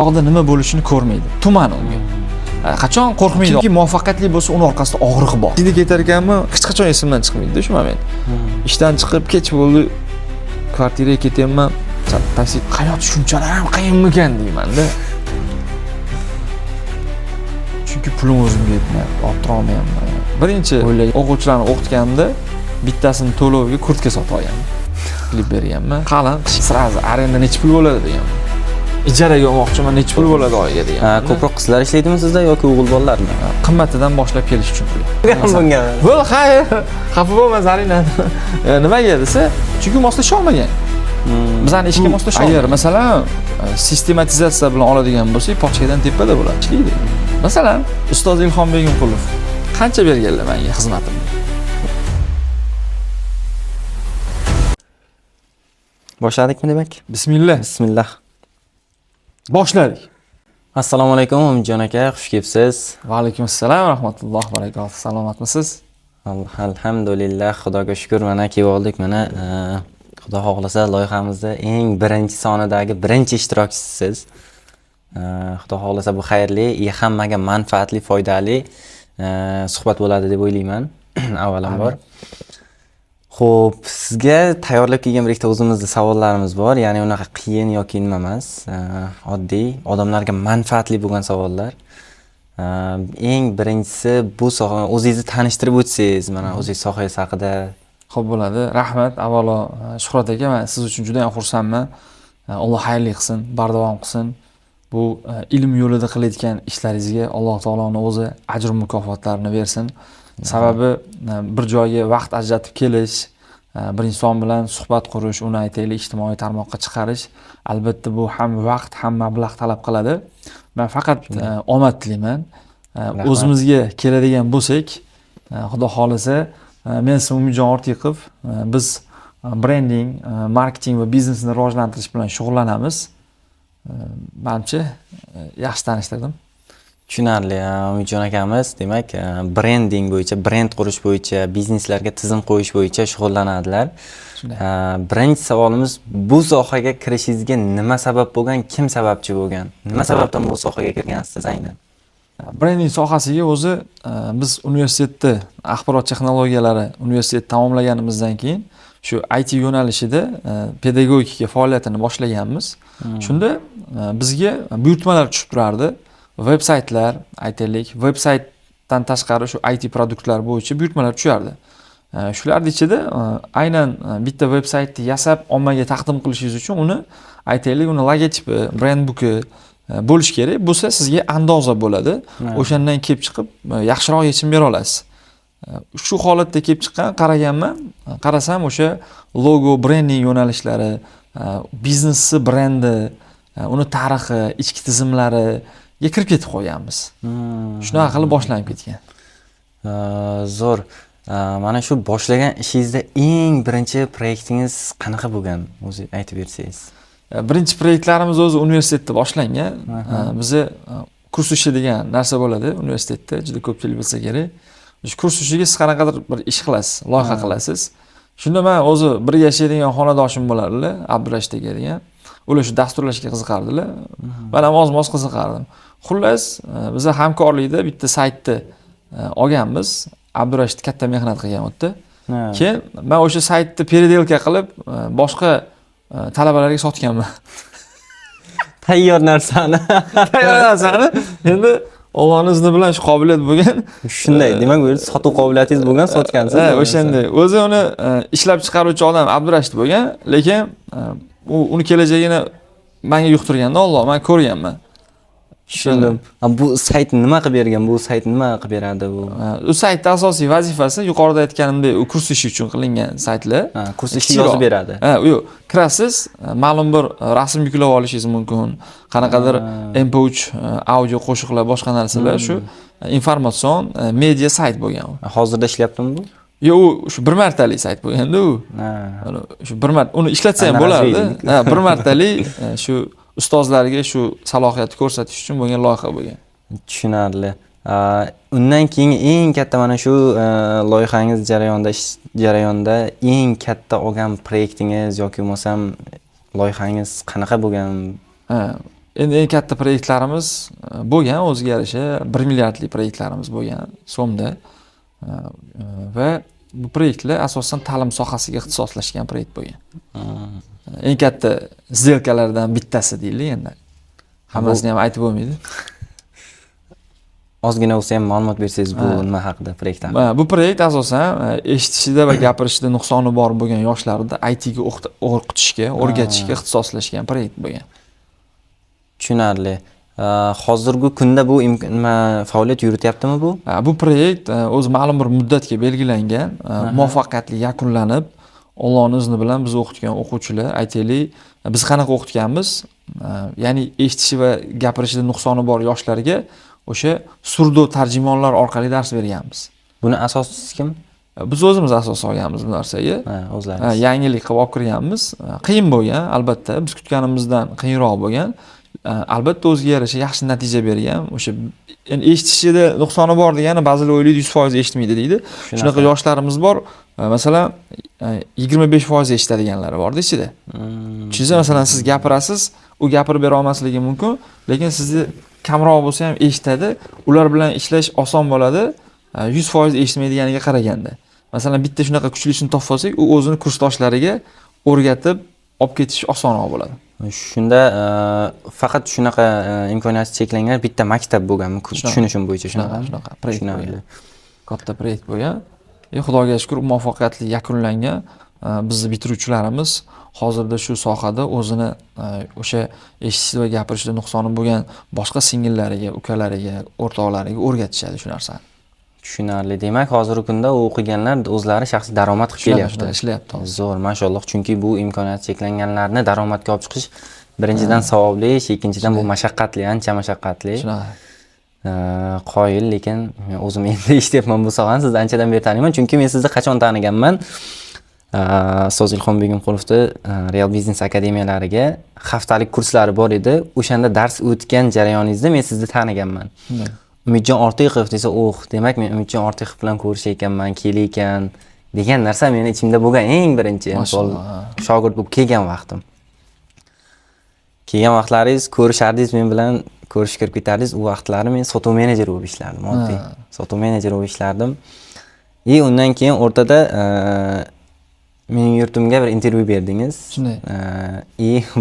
Og'da nima bo'lishini ko'rmaydi. Tuman unga. Qachon qo'rqmaydi. Chunki muvaffaqiyatli bo'lsa, uni orqasida og'riq bor. Uyda ketar ekanmi, hech qachon esimdan chiqmaydi shu moment. Ishdan chiqib kech bo'ldi, kvartiraga ketyapman. Taksi hayot shunchalar ham qiyinmikan deyman-da. Chunki pulim o'zimga yetmayapti, olib tura olmayapman. Birinchi o'quvchilarni o'qitganimda bittasini to'lovga kurtka sotib olganman. Qilib berganman. Qalin, sразу arenda necha pul bo'ladi degan. Ijaraga olmoqchiman, necha pul bo'ladi oyiga degan. Ko'proq qizlar ishlaydimi sizda yoki o'g'il bolalarmi? Qimmatidan boshlab kelish uchun pul. Bunga. Bo'l, xayr. Xafa bo'lma, Zarina. Nimaga desa, chunki moslasha olmagan. Bizani ishga moslasha olmagan. Agar masalan sistematizatsiya bilan oladigan bo'lsak, pochkadan tepada bo'ladi, ishlaydi. Masalan, ustoz Ilhom Begimqulov qancha berganlar menga xizmatimni? Boshladikmi demak? Bismillah. Bismillah. Boshladik. Assalomu alaykum Umidjon aka, xush kelibsiz. Va alaykum assalom va rahmatullohi va barakatuh. Salomatmisiz? Alhamdulillah, Xudoga shukr, mana kelib oldik. Mana Xudo xohlasa loyihamizda eng birinchi sonidagi birinchi ishtirokchisiz. Xudo xohlasa bu xayrli, hammaga manfaatli, foydali suhbat bo'ladi deb o'ylayman. Avvalambor. Xo'p, sizga tayyorlab kelgan bir ikkita o'zimizda savollarimiz bor. Ya'ni unaqa qiyin yoki nima emas, oddiy, odamlarga manfaatli bo'lgan savollar. Eng birinchisi bu soha, o'zingizni tanishtirib o'tsangiz, mana o'zingiz sohangiz haqida. Xo'p bo'ladi. Rahmat. Avvalo Shuhrat aka, men siz uchun juda ham xursandman. Alloh xayrli qilsin, bardavom qilsin. Bu ilm yo'lida qilayotgan ishlaringizga Alloh taoloning o'zi ajr mukofotlarini bersin. Sababi bir joyga vaqt ajratib kelish, bir inson bilan suhbat qurish, uni aytaylik ijtimoiy tarmoqqa chiqarish, albatta bu ham vaqt, ham mablag' talab qiladi. Men faqat omad tilayman. O'zimizga keladigan bo'lsak, Xudo xolasa, men ismim Umidjon Ortiqov, biz brending, marketing va biznesni rivojlantirish bilan shug'ullanamiz. Menimcha yaxshi tanishtirdim. Tushunarli, Umidjon akamiz, demak, brending bo'yicha, brend qurish bo'yicha, bizneslarga tizim qo'yish bo'yicha shug'ullanadilar. Birinchi savolimiz, bu sohaga kirishingizga nima sabab bo'lgan, kim sababchi bo'lgan? Nima sababdan bu sohaga kirgansiz aynan? Brending sohasiga o'zi biz universitetda axborot texnologiyalari universitet tamomlaganimizdan keyin shu IT yo'nalishida pedagogika faoliyatini boshlaganmiz. Shunda bizga buyurtmalar tushib turardi. Veb-saytlar, aytaylik, veb-saytdan tashqari shu IT produktlar bo'yicha buyurtmalar tushardi. Shularning ichida aynan bitta veb-saytni yasab ommaga taqdim qilishingiz uchun uni aytaylik, uni logotipi, brend buki bo'lish kerak. Bo'lsa sizga andoza bo'ladi. O'shandan kelib chiqib yaxshiroq yechim bera olasiz. Shu holatda kelib chiqqan qaraganman, qarasam o'sha logo, brending yo'nalishlari, biznesni brendi, uni tarixi, ichki tizimlari kirib ketib qo'yganmiz. Shunaqa qilib boshlanib ketgan. Zo'r. Mana shu boshlagan ishingizda eng birinchi proyektingiz qanaqa bo'lgan? O'zi aytib bersangiz. Birinchi proyektlarimiz o'zi universitetda boshlangan. Bizda kurs ishi degan narsa bo'ladi universitetda, juda ko'pchilik bilsa kerak. Shu kurs ishiga siz qanaqadir bir ish qilasiz, loyiha qilasiz. Shunda men o'zi bir yashaydigan xonadoshim bo'lardilar, Abdurashid aka degan. Ular shu dasturlashga qiziqardilar. Men ham oz-moz qiziqardim. Xullas, biz hamkorlikda bitta saytni olganmiz. Abdurashid katta mehnat qilgan o'tda. Keyin men o'sha saytni переделка qilib, boshqa talabalarga sotganman. Tayyor narsani. Endi Allohning izni bilan shu qobiliyat bo'lgan. Shunday, demak, bu yerda sotuv qobiliyatingiz bo'lgan, sotgansiz. O'shanday. O'zi uni ishlab chiqaruvchi odam Abdurashid bo'lgan, lekin uni kelajagini menga yuqtirganda Alloh, men ko'rganman. Tushundim. Bu sayt nima qilib bergan? Bu sayt nima qilib beradi bu? U saytning asosiy vazifasi yuqorida aytganimdek, u kurs ishi uchun qilingan saytlar. Kurs ishi yozib beradi. Yo'q, kirasiz, ma'lum bir rasm yuklab olishingiz mumkin. Qanaqadir MP3 audio qo'shiqlar, boshqa narsalar, shu informatsion media sayt bo'lgan u. Hozirda ishlayaptimi bu? Yo'q, shu bir martalik sayt bo'lganda u. Shu bir marta uni ishlatsa ham bo'lardi. Bir martalik shu ustozlarga shu salohiyatni ko'rsatish uchun bo'lgan loyiha bo'lgan. Tushunarli. Undan keyin eng katta mana shu loyihangiz jarayonda eng katta olgan proyektingiz yoki bo'lmasam loyihangiz qanaqa bo'lgan? endi eng katta proyektlarimiz bo'lgan, o'ziga yarasha 1 milliardlik proyektlarimiz bo'lgan so'mda. Va bu proyektlar asosan ta'lim sohasiga ixtisoslashgan proyekt bo'lgan. Eng katta сделкаларdan bittasi deylik endi. Hammasini ham aytib bo'lmaydi. Ozgina bo'lsa ham ma'lumot bersangiz bu nima haqida proyekt haqida? Bu proyekt asosan eshitishida va gapirishida nuqsoni bor bo'lgan yoshlarni IT ga o'qitishga, o'rgatishga ixtisoslashgan proyekt bo'lgan. Tushunarli. Hozirgi kunda bu nima faoliyat yurityaptimi bu? Bu proyekt o'zi ma'lum bir muddatga belgilangan, muvaffaqiyatli yakunlanib, Allohning izni bilan biz o'qitgan o'quvchilar, aytaylik, biz qanaqa o'qitganmiz? Ya'ni eshitishi va gapirishida nuqsoni bor yoshlarga o'sha surdo tarjimonlar orqali dars berganmiz. Buni asoschisi kim? Biz o'zimiz asos olganmiz bu narsaga. O'zlaringiz. Yangilik qilib olib kirganmiz. Qiyin bo'lgan, albatta, biz kutganimizdan qiyinroq bo'lgan. Albatta o'ziga yarasha yaxshi natija bergan. O'sha endi eshitishida nuqsoni bor degani ba'zilar o'ylaydi 100% eshitmaydi deydi. Shunaqa yoshlarimiz bor. Masalan, 25% eshitadiganlari bor ichida. Tushunsa, masalan, siz gapirasiz, u gapirib bera olmasligi mumkin, lekin sizni kamroq bo'lsa ham eshitadi. Ular bilan ishlash oson bo'ladi. 100% eshitmaydiganiga qaraganda. Masalan, bitta shunaqa kuchlisini topib olsak, u o'zini kursdoshlariga o'rgatib olib ketish osonroq bo'ladi. Shunda faqat shunaqa imkoniyati cheklangan bitta maktab bo'lganmi? Tushunishim bo'yicha shunaqa proyekt bo'lgan. Katta proyekt bo'lgan. Xudoga shukr, muvaffaqiyatli yakunlangan. Bizning bitiruvchilarimiz hozirda shu sohada o'zini o'sha eshitish va gapirishda nuqsoni bo'lgan boshqa singillariga, ukalariga, o'rtoqlariga o'rgatishadi shu narsani. Tushunarli. Demak, hozirgi kunda o'qiganlar o'zlari shaxsiy daromad qilib kelyapti. Ishlayapti. Zo'r, mashalloh. Chunki bu imkoniyat cheklanganlarni daromadga olib chiqish birinchidan savobli, ikkinchidan bu mashaqqatli, ancha mashaqqatli. Qoyil, lekin o'zim endi eshityapman bu sohani. Sizni anchadan beri taniyman, chunki men sizni qachon taniganman? Ustoz Ilhom Begimqulovni Real Business akademiyalariga haftalik kurslari bor edi. O'shanda dars o'tgan jarayoningizda men sizni taniganman. Umidjon Ortiqov desa, demak men Umidjon Ortiqov bilan ko'rishar ekanman, kelaykan degan narsa meni ichimda bo'lgan eng birinchi shogird bo'lib kelgan vaqtim. Kelgan vaqtlaringiz ko'rishdingiz men bilan, ko'rish kirib ketardingiz. U vaqtlari men sotuv menejeri bo'lib ishlardim, oddiy. Sotuv menejeri bo'lib ishlardim. Undan keyin o'rtada mening yurtimga bir intervyu berdingiz.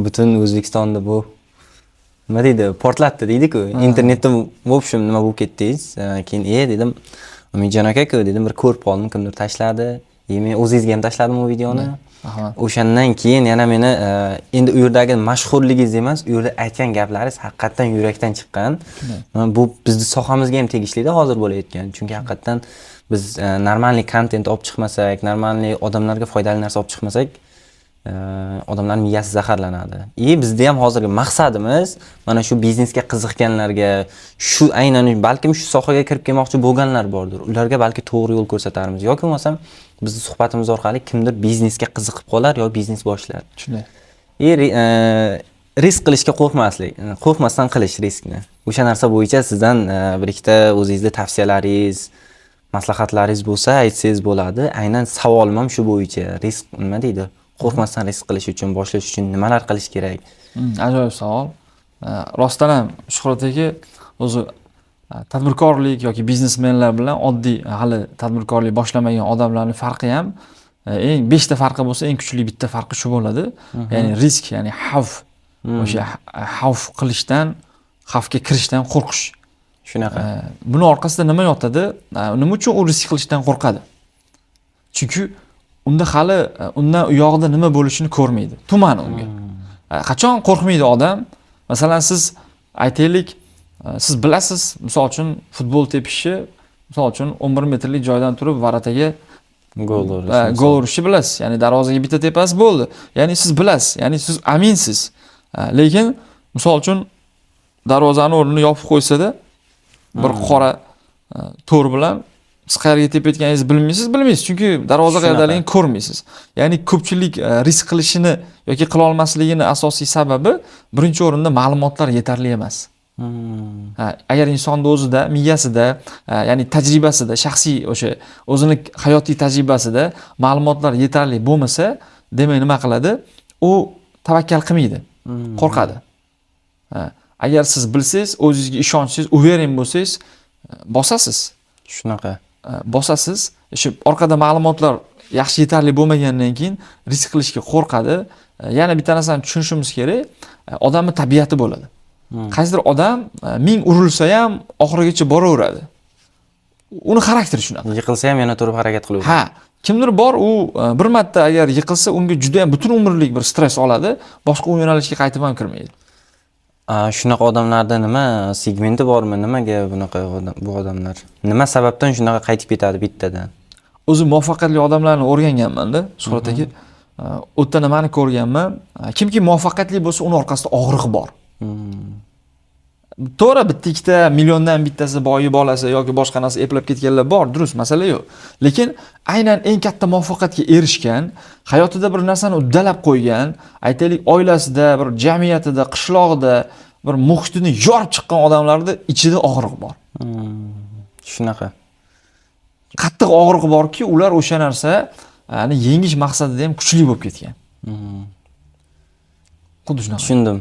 Butun O'zbekistonda bu nima deydi, portlatdi deydi-ku. Internetda v общем nima bo'lib ketdingiz. Keyin dedim, Umidjon aka-ku dedim, bir ko'rib qoldim, kimdir tashladi. Men o'zingizga ham tashladim u videoni. O'shandan keyin yana meni endi u yerdagi mashhurligingiz emas, u yerda aytgan gaplaringiz haqiqatan yurakdan chiqqan. Bu bizning sohamizga ham tegishli-da hozir bo'layotgan. Chunki haqiqatan biz normalniy kontent olib chiqmasak, normalniy odamlarga foydali narsa olib chiqmasak, odamlarning miyasi zaharlanadi. Bizda ham hozirgi maqsadimiz mana shu biznesga qiziqganlarga, shu aynan balkim shu sohaga kirib kelmoqchi bo'lganlar bordir. Ularga balki to'g'ri yo'l ko'rsatarmiz yoki bo'lmasam bizning suhbatimiz orqali kimdir biznesga qiziqib qolar yo biznes boshlar. Shunday. Risk qilishga qo'rqmaslik, qo'rqmasdan qilish riskni. O'sha narsa bo'yicha sizdan bir ikkita o'zingizning tavsiyalaringiz, maslahatlaringiz bo'lsa aytsangiz bo'ladi. Aynan savolim ham shu bo'yicha. Risk nima deydi? Qo'rqmasdan risk qilish uchun, boshlash uchun nimalar qilish kerak? Ajoyib savol. Rostdan ham Shuhrat aka o'zi tadbirkorlik yoki biznesmenlar bilan oddiy hali tadbirkorlik boshlamagan odamlarning farqi ham eng 5 ta farqi bo'lsa, eng kuchli bitta farqi shu bo'ladi. Ya'ni risk, ya'ni xavf. O'sha xavf qilishdan, xavfga kirishdan qo'rqish. Shunaqa. Buni orqasida nima yotadi? Nima uchun u risk qilishdan qo'rqadi? Chunki unda hali undan u yoqda nima bo'lishini ko'rmaydi. Tuman unga. Qachon qo'rqmaydi odam? Masalan, siz aytaylik, siz bilasiz, misol uchun futbol tepishni, misol uchun 11 metrlik joydan turib varataga gol urishni bilasiz. Ya'ni darvozaga bitta tepasiz bo'ldi. Ya'ni siz bilasiz, ya'ni siz aminsiz. Lekin misol uchun darvozani o'rnini yopib qo'ysa-da, bir qora to'r bilan siz qayerga tepayotganingizni bilmaysiz, chunki darvoza qayerdaligini ko'rmaysiz. Ya'ni ko'pchilik risk qilishini yoki qila olmasligini asosiy sababi birinchi o'rinda ma'lumotlar yetarli emas. Agar insonning o'zida, miyasida, ya'ni tajribasida, shaxsiy o'sha o'zini hayotiy tajribasida ma'lumotlar yetarli bo'lmasa, demak nima qiladi? U tavakkal qilmaydi, qo'rqadi. Agar siz bilsangiz, o'zingizga ishonchingiz, uveren bo'lsangiz, bosasiz. Shunaqa. Bosasiz. Shu orqada ma'lumotlar yaxshi yetarli bo'lmagandan keyin risk qilishga qo'rqadi. Yana bitta narsani tushunishimiz kerak. Odamning tabiati bo'ladi. Qaysidir odam 1000 urilsa ham oxirigacha boraveradi. Uni xarakteri shunaqa. Yiqilsa ham yana turib harakat qilaveradi. Ha, kimdir bor, u bir marta agar yiqilsa, unga juda ham butun umrlik bir stress oladi, boshqa yo'nalishga qaytib ham kirmaydi. Shunaqa odamlarda nima segmenti bormi? Nimaga bunaqa bu odamlar? Nima sababdan shunaqa qaytib ketadi bittadan? O'zim muvaffaqiyatli odamlarni o'rganganman-da, Shuhrat aka. U yerda nimani ko'rganman? Kimki muvaffaqiyatli bo'lsa, uni orqasida og'riq bor. To'g'ri, bitta ikkita milliondan bittasi boyi bolasi yoki boshqa narsa eplab ketganlar bor, durust, masala yo'q. Lekin aynan eng katta muvaffaqiyatga erishgan, hayotida bir narsani uddalab qo'ygan, aytaylik oilasida, bir jamiyatida, qishlog'ida bir muhitini yorib chiqqan odamlarda ichida og'riq bor. Shunaqa. Qattiq og'riq borki, ular o'sha narsani yengish maqsadida ham kuchli bo'lib ketgan. Xuddi shunaqa. Tushundim.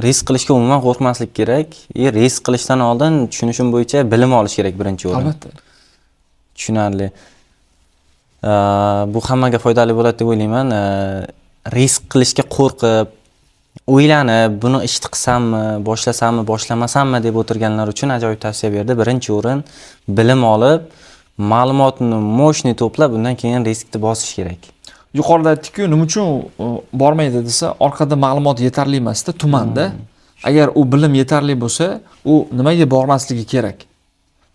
Risk qilishga umuman qo'rqmaslik kerak. Risk qilishdan oldin tushunishim bo'yicha bilim olish kerak birinchi o'rinda. Albatta. Tushunarli. Bu hammaga foydali bo'ladi deb o'ylayman. Risk qilishga qo'rqib, o'ylanib, buni ishni qilsammi, boshlasammi, boshlamasammi deb o'tirganlar uchun ajoyib tavsiya berdi. Birinchi o'rin bilim olib, ma'lumotni mo'shni to'plab, undan keyin riskni bosish kerak. Yuqorida aytdik-ku, nima uchun bormaydi desa, orqada ma'lumot yetarli emasda, tumanda. Agar u bilim yetarli bo'lsa, u nimaga bormasligi kerak?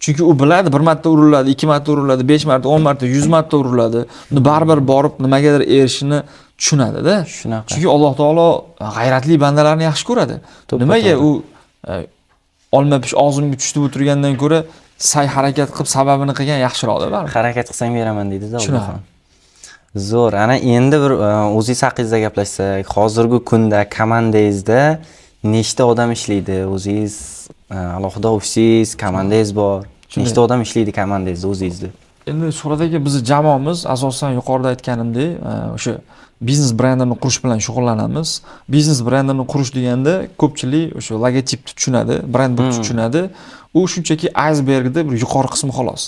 Chunki u biladi, 1 marta uriladi, 2 marta uriladi, 5 marta, 10 marta, 100 marta uriladi. Uni baribir borib nimagadir erishishini tushunadi-da. Shunaqa. Chunki Alloh taolo g'ayratli bandalarni yaxshi ko'radi. Nimaga u olma pish og'zimga tushdi o'tirgandan ko'ra sa'y harakat qilib sababini qilgan yaxshiroqda baribir. Harakat qilsang beraman deydi-da Alloh. Shunaqa. Zo'r. Ana endi bir o'zingiz haqingizda gaplashsak, hozirgi kunda komandangizda nechta odam ishlaydi? O'zingiz alohida ofisingiz, komandangiz bor. Nechta odam ishlaydi komandangizda o'zingizda? Endi Shuhratdagi bizning jamoamiz asosan yuqorida aytganimdek, o'sha biznes brendini qurish bilan shug'ullanamiz. Biznes brendini qurish deganda ko'pchilik o'sha logotipni tushunadi, brend deb tushunadi. U shunchaki aysbergda bir yuqori qismi xolos.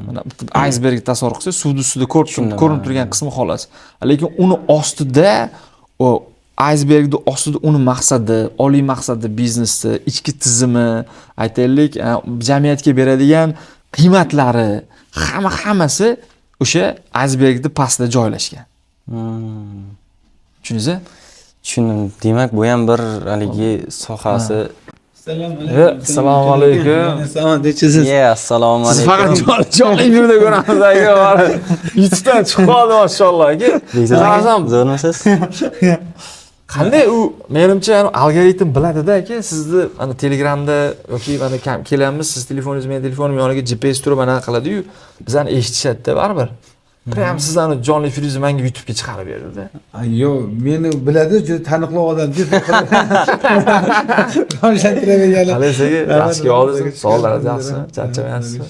Mana aysbergni tasavvur qilsangiz, suvni ustida ko'rinib turgan qismi xolos. Lekin uni ostida o aysbergni ostida uni maqsadi, oliy maqsadi biznesni, ichki tizimi, aytaylik, jamiyatga beradigan qiymatlari, hammasi o'sha aysbergni pastida joylashgan. Tushundingizmi? Tushundim. Demak, bu ham bir haligi sohasi. Assalomu alaykum. Assalomu Siz alaykum. faqat jonli efirda ko'ramiz aka. YouTube'dan chiqib qoldi mashalloh aka. Qarazam, Zo'rmisiz? qanday u menimcha algoritm biladi-da aka, sizni ana Telegramda yoki mana kelamiz, siz telefoningiz meni telefonim yoniga GPS turib ana qiladi-yu, bizani eshitishadi-da baribir. Prям sizlarni jonli efiringizni menga YouTube'ga chiqarib berdi-da. Yo'q, meni biladi, juda taniqli odam deb. Rivojlantiraverganlar. Alesaga yaxshi oldingiz, sog'lar yaxshi, charchamayapsizmi?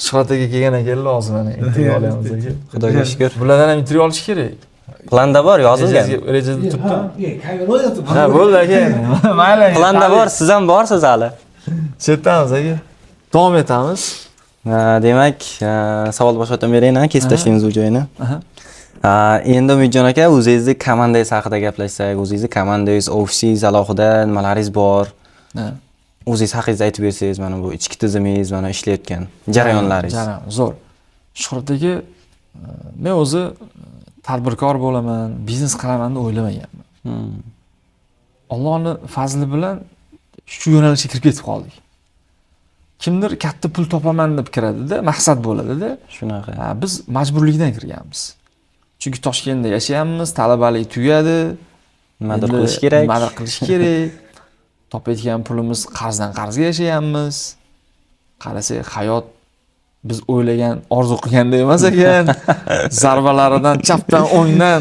Shuhrat aka kelgan ekanlar hozir mana intervyu olyapmiz aka. Xudoga shukr. Bulardan ham intervyu olish kerak. Planda bor, yozilgan. Rejada turibdi. Kamera o'ynatyapti. Ha, bo'ldi aka. Mayli. Planda bor, siz ham borsiz hali. Chetamiz aka. Davom etamiz. Demak, savol boshqatdan beraymi, kesib tashlaymiz u joyini. Endi Umidjon aka, o'zingizni komandangiz haqida gaplashsak, o'zingizni komandangiz, ofisingiz alohida nimalaringiz bor? O'zingiz haqingizda aytib bersangiz, mana bu ichki tizimingiz, mana ishlayotgan jarayonlaringiz. Zo'r. Shuhrat aka, men o'zi tadbirkor bo'laman, biznes qilaman deb o'ylamaganman. Allohning fazli bilan shu yo'nalishga kirib ketib qoldik. Kimdir katta pul topaman deb kiradi-da, maqsad bo'ladi-da. Shunaqa. Biz majburlikdan kirganmiz. Chunki Toshkentda yashayapmiz, talabalik tugadi, Nimadir qilish kerak. Nimadir qilish kerak. Topayotgan pulimiz qarzdan qarzga yashayapmiz. Qarasak, hayot biz o'ylagan, orzu qilganda emas ekan. Zarbalaridan chapdan o'ngdan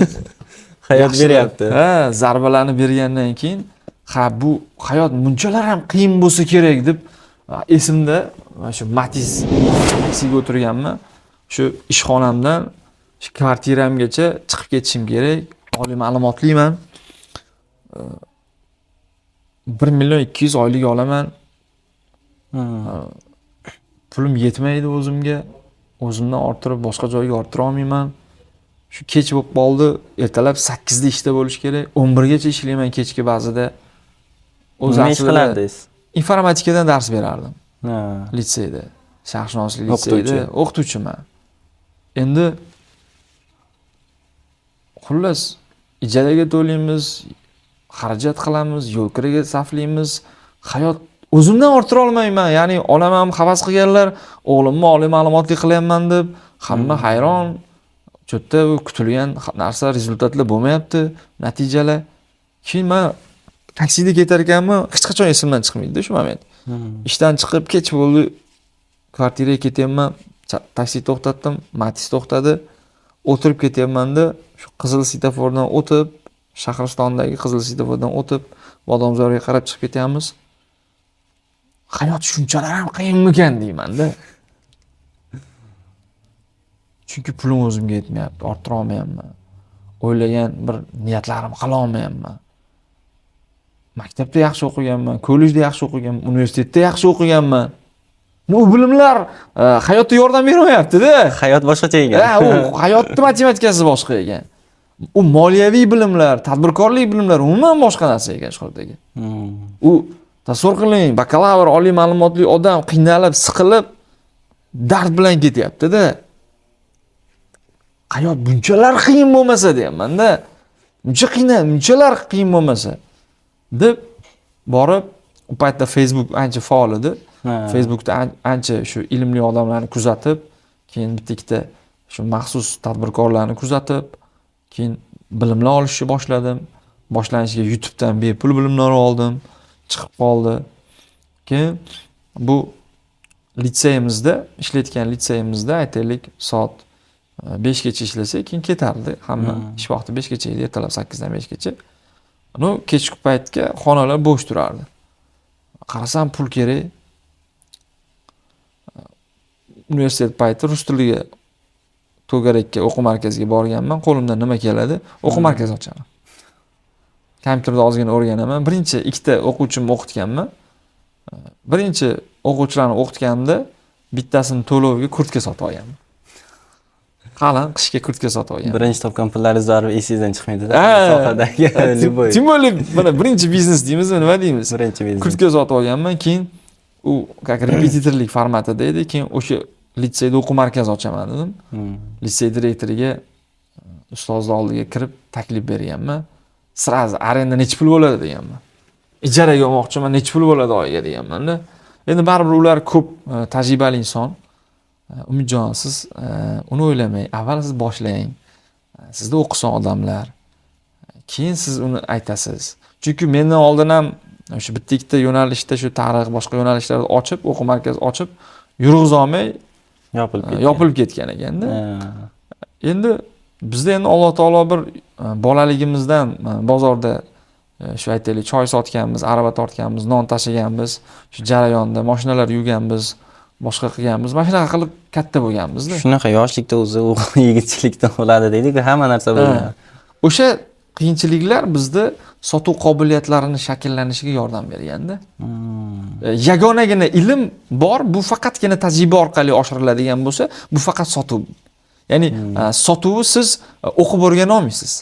Hayot beryapti. Ha, zarbalarni bergandan keyin, bu hayot bunchalar ham qiyin bo'lsa kerak deb esimda shu Matiz taksiga o'tirganman. Shu ishxonamdan shu kvartiramgacha chiqib ketishim kerak. Oliy ma'lumotliman. 1 million 200 oylik olaman. Pulim yetmaydi o'zimga. O'zimdan orttirib boshqa joyga orttira olmayman. Shu kech bo'lib qoldi. Ertalab 8 da ishda bo'lish kerak. 11 gacha ishlayman kechki ba'zida. Nima ish qilardingiz? Informatikadan dars berardim. Ha. Litseyda. Sharqshunoslik O'qituvchi. litseyda o'qituvchiman. Endi xullas ijaraga to'laymiz, xarajat qilamiz, yo'l kiriga sarflaymiz. Hayot o'zimdan orttira olmayman. Ya'ni onam havas qilganlar, o'g'limni oliy ma'lumotli qilyapman deb hamma hayron. Cho'tta kutilgan narsa rezultatlar bo'lmayapti, natijalar. Keyin men taksida ketar ekanman, hech qachon esimdan chiqmaydi shu moment. Ishdan chiqib kech bo'ldi, kvartiraga ketyapman, taksi to'xtatdim, Matiz to'xtadi. O'tirib ketyapman-da, shu qizil svetofordan o'tib, Shahristondagi qizil svetofordan o'tib, Bodomzorga qarab chiqib ketyapmiz. Hayot shunchalar ham qiyinmikan deyman-da. Chunki pulim o'zimga yetmayapti, orttira olmayapman. O'ylagan bir niyatlarim qila olmayapman. Maktabda yaxshi o'qiganman, kollejda yaxshi o'qiganman, universitetda yaxshi o'qiganman. Bu bilimlar hayotda yordam bermayapti-da. Hayot boshqacha ekan. U hayotning matematikasi boshqa ekan. U moliyaviy bilimlar, tadbirkorlik bilimlari umuman boshqa narsa ekan shu yerdagi. U tasavvur qiling, bakalavr, oliy ma'lumotli odam qiynalib, siqilib, dard bilan ketyapti-da. Hayot bunchalar qiyin bo'lmasa deyapman-da. Bunchalar qiyin bo'lmasa deb borib, u paytda Facebook ancha faol edi. Facebookda ancha shu ilmli odamlarni kuzatib, keyin bitta shu maxsus tadbirkorlarni kuzatib, keyin bilimlar olishni boshladim. Boshlanishiga YouTubedan bepul bilimlar oldim, chiqib qoldi. Keyin bu litseyimizda, ishlayotgan litseyimizda aytaylik soat 5 gacha ishlasa, keyin ketardi. Hamma ish vaqti 5 gacha edi, ertalab 8 dan 5 gacha. Uni kechki paytga xonalar bo'sh turardi. Qarasam pul kerak. Universitet payti rus tiliga to'garakka o'quv markaziga borganman. Qo'limdan nima keladi? O'quv markazi ochaman. Kompyuterda ozgina o'rganaman. Birinchi ikkita o'quvchimni o'qitganman. Birinchi o'quvchilarni o'qitganimda bittasini to'lovga kurtka sotib olganman. Qalin qishga kurtka sotib olganman. Birinchi topgan pullaringiz zarur esingizdan chiqmaydi-da. Sohadagi любой. Tем более mana birinchi biznes deymiz, nima deymiz? Birinchi biznes. Kurtka sotib olganman, keyin u как repetitorlik formatida edi. Keyin o'sha litseyda o'quv markazi ochaman dedim. Litsey direktoriga ustozni oldiga kirib taklif berganman. Sirazi arenda necha pul bo'ladi deganman. Ijaraga olmoqchiman, necha pul bo'ladi oyiga deganman-da. Endi baribir ular ko'p tajribali inson. Umidjon, siz uni o'ylamang. Avval siz boshlang. Sizda o'qisin odamlar. Keyin siz uni aytasiz. Chunki mendan oldin ham o'sha bitta ikkita yo'nalishda shu tarix, boshqa yo'nalishlarda ochib, o'quv markazi ochib, yurg'izolmay yopilib ketgan ekanda. Endi bizda endi Alloh taolo bir bolaligimizdan bozorda shu aytaylik choy sotganmiz, arava tortganmiz, non tashiganmiz, shu jarayonda mashinalar yuvganmiz, boshqa qilganmiz. Mana shunaqa qilib katta bo'lganmiz-da. Shunaqa yoshlikda o'zi yigitchilikdan bo'ladi deydi-ku, hamma narsa bo'ladi. O'sha qiyinchiliklar bizda sotuv qobiliyatlarini shakllanishiga yordam berganda. Yagonagina ilm bor, bu faqatgina tajriba orqali oshiriladigan bo'lsa, bu faqat sotuv. Ya'ni sotuvni siz o'qib o'rgana olmaysiz.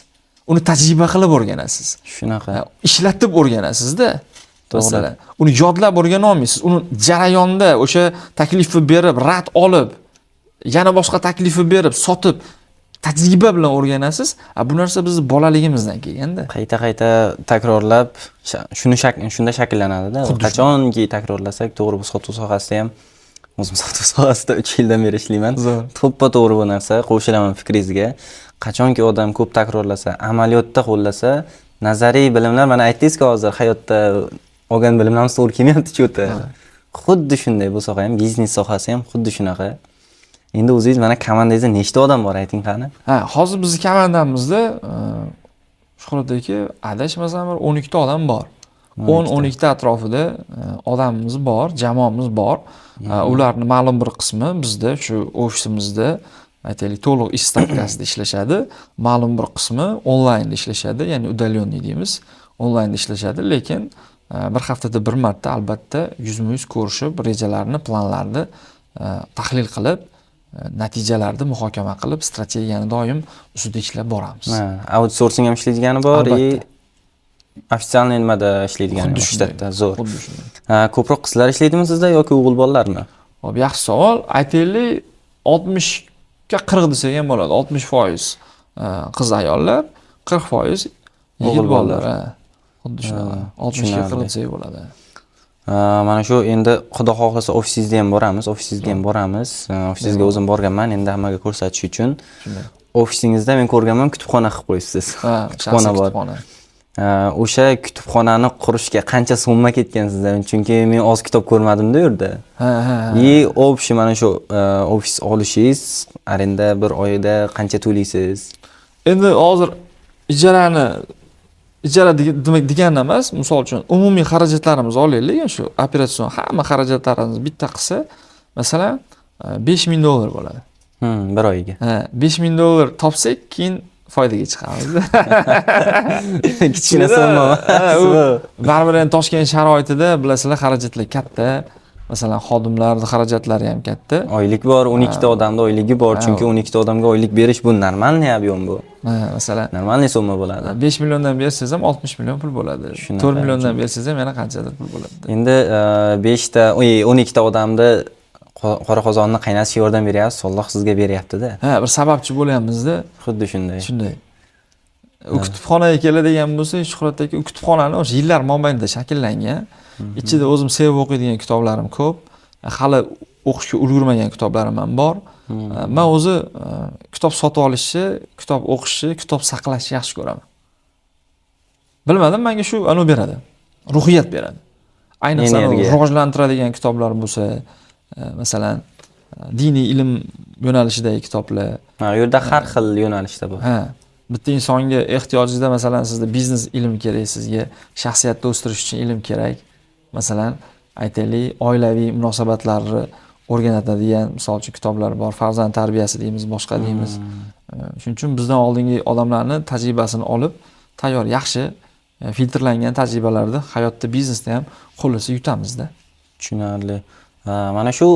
Uni tajriba qilib o'rganasiz. Shunaqa. Ishlatib o'rganasiz-da. Masalan, uni yodlab o'rgana olmaysiz. Uni jarayonda o'sha taklifni berib, rad olib, yana boshqa taklifni berib, sotib, tajriba bilan o'rganasiz. Bu narsa bizning bolaligimizdan kelganda. Qayta takrorlab, shunda shakllanadi-da. Qachonki takrorlasak, to'g'ri bu sotuv sohasida ham o'zim sotuv sohasida 3 yildan beri ishlayman. To'ppa-to'g'ri bu narsa, qo'shilaman fikringizga. Qachonki odam ko'p takrorlasa, amaliyotda qo'llasa, nazariy bilimlar, mana aytdingiz-ku hozir hayotda olgan bilimlarimiz to'g'ri kelmayapti-ku o'ta. Xuddi shunday bu soha ham, biznes sohasi ham xuddi shunaqa. Endi o'zingiz mana komandangizda nechta odam bor ayting qani? Hozir bizning komandamizda Shuhratdagi adashmasam 12 ta odam bor. 10-12 ta atrofida odamimiz bor, jamoamiz bor. Ularning ma'lum bir qismi bizda shu ofisimizda aytaylik to'liq ish stavkasida ishlashadi. Ma'lum bir qismi onlaynda ishlashadi, ya'ni udalyonniy deymiz. Onlaynda ishlashadi, lekin bir haftada bir marta albatta yuzma-yuz ko'rishib, rejalarni, planlarni tahlil qilib, natijalarni muhokama qilib, strategiyani doim ustida ishlab boramiz. Outsourcing ham ishlaydigani bor, Albatta. ofitsialniy nimada ishlaydigani Xuddi bor, shunday. shtatda, zo'r. Xuddi shunday. Ko'proq qizlar ishlaydimi sizda yoki o'g'il bolalarmi? Hop, yaxshi savol. Aytaylik, 60 ga 40 desak ham bo'ladi. 60% qiz ayollar, 40% O'g'il yigit bolalar. bolalar. Xuddi shunaqa. 60 ga 40 desak bo'ladi. Mana shu endi xudo xohlasa ofisingizga ham boramiz, Ofisingizga o'zim borganman, endi hammaga ko'rsatish uchun. Shunday. Ofisingizda men ko'rganman, kutubxona qilib qo'yibsiz. Ha, Kutubxona bor. kutubxona. O'sha kutubxonani qurishga qancha so'mma ketgan sizdan? Chunki men oz kitob ko'rmadim-da u yerda. Ha. Общий mana shu ofis olishingiz, arenda bir oyda qancha to'laysiz? Endi hozir ijara degan emas, misol uchun umumiy xarajatlarimizni olaylik, shu operatsion hamma xarajatlarimizni bitta qilsa, masalan, $5000 bo'ladi. Bir oyiga. Ha, $5000 topsak, keyin foydaga chiqamiz. Kichkina summa. Baribir endi Toshkent sharoitida bilasizlar, xarajatlar katta. Masalan, xodimlarning xarajatlari ham katta. Oylik bor, 12 ta odamda oyligi bor, chunki 12 ta odamga oylik berish bu normalniy объем bu. Masalan, Normalniy summa bo'ladi. 5 milliondan bersangiz ham 60 million pul bo'ladi. Shunaqa. 4 milliondan bersangiz ham yana qanchadir pul bo'ladi. Endi 5 ta, 12 ta odamda qora qozonni qaynatishga yordam beryapsiz, Alloh sizga beryapti-da. Ha, bir sababchi bo'lyapmiz-da. Xuddi shunday. Shunday. U kutubxonaga keladigan bo'lsak, Shuhrat aka, u kutubxonani o'sha yillar mobaynida shakllangan. Ichida o'zim sevib o'qiydigan kitoblarim ko'p. Hali o'qishga ulgurmagan kitoblarim ham bor. Men o'zi kitob sotib olishni, kitob o'qishni, kitob saqlashni yaxshi ko'raman. Bilmadim, menga shu anu beradi. Ruhiyat beradi. Ayniqsa rivojlantiradigan kitoblar bo'lsa, masalan, diniy ilm yo'nalishidagi kitoblar. U yerda har xil yo'nalishda bor. Ha, bitta insonga ehtiyojingizda, masalan, sizda biznes ilm kerak, sizga shaxsiyatni o'stirish uchun ilm kerak. Masalan, aytaylik, oilaviy munosabatlarni o'rganadigan, misol uchun kitoblar bor, farzand tarbiyasi deymiz, boshqa deymiz. Shuning uchun bizdan oldingi odamlarning tajribasini olib, tayyor yaxshi filtrlangan tajribalarni hayotda, biznesda ham qo'llasa yutamiz-da. Tushunarli. Mana shu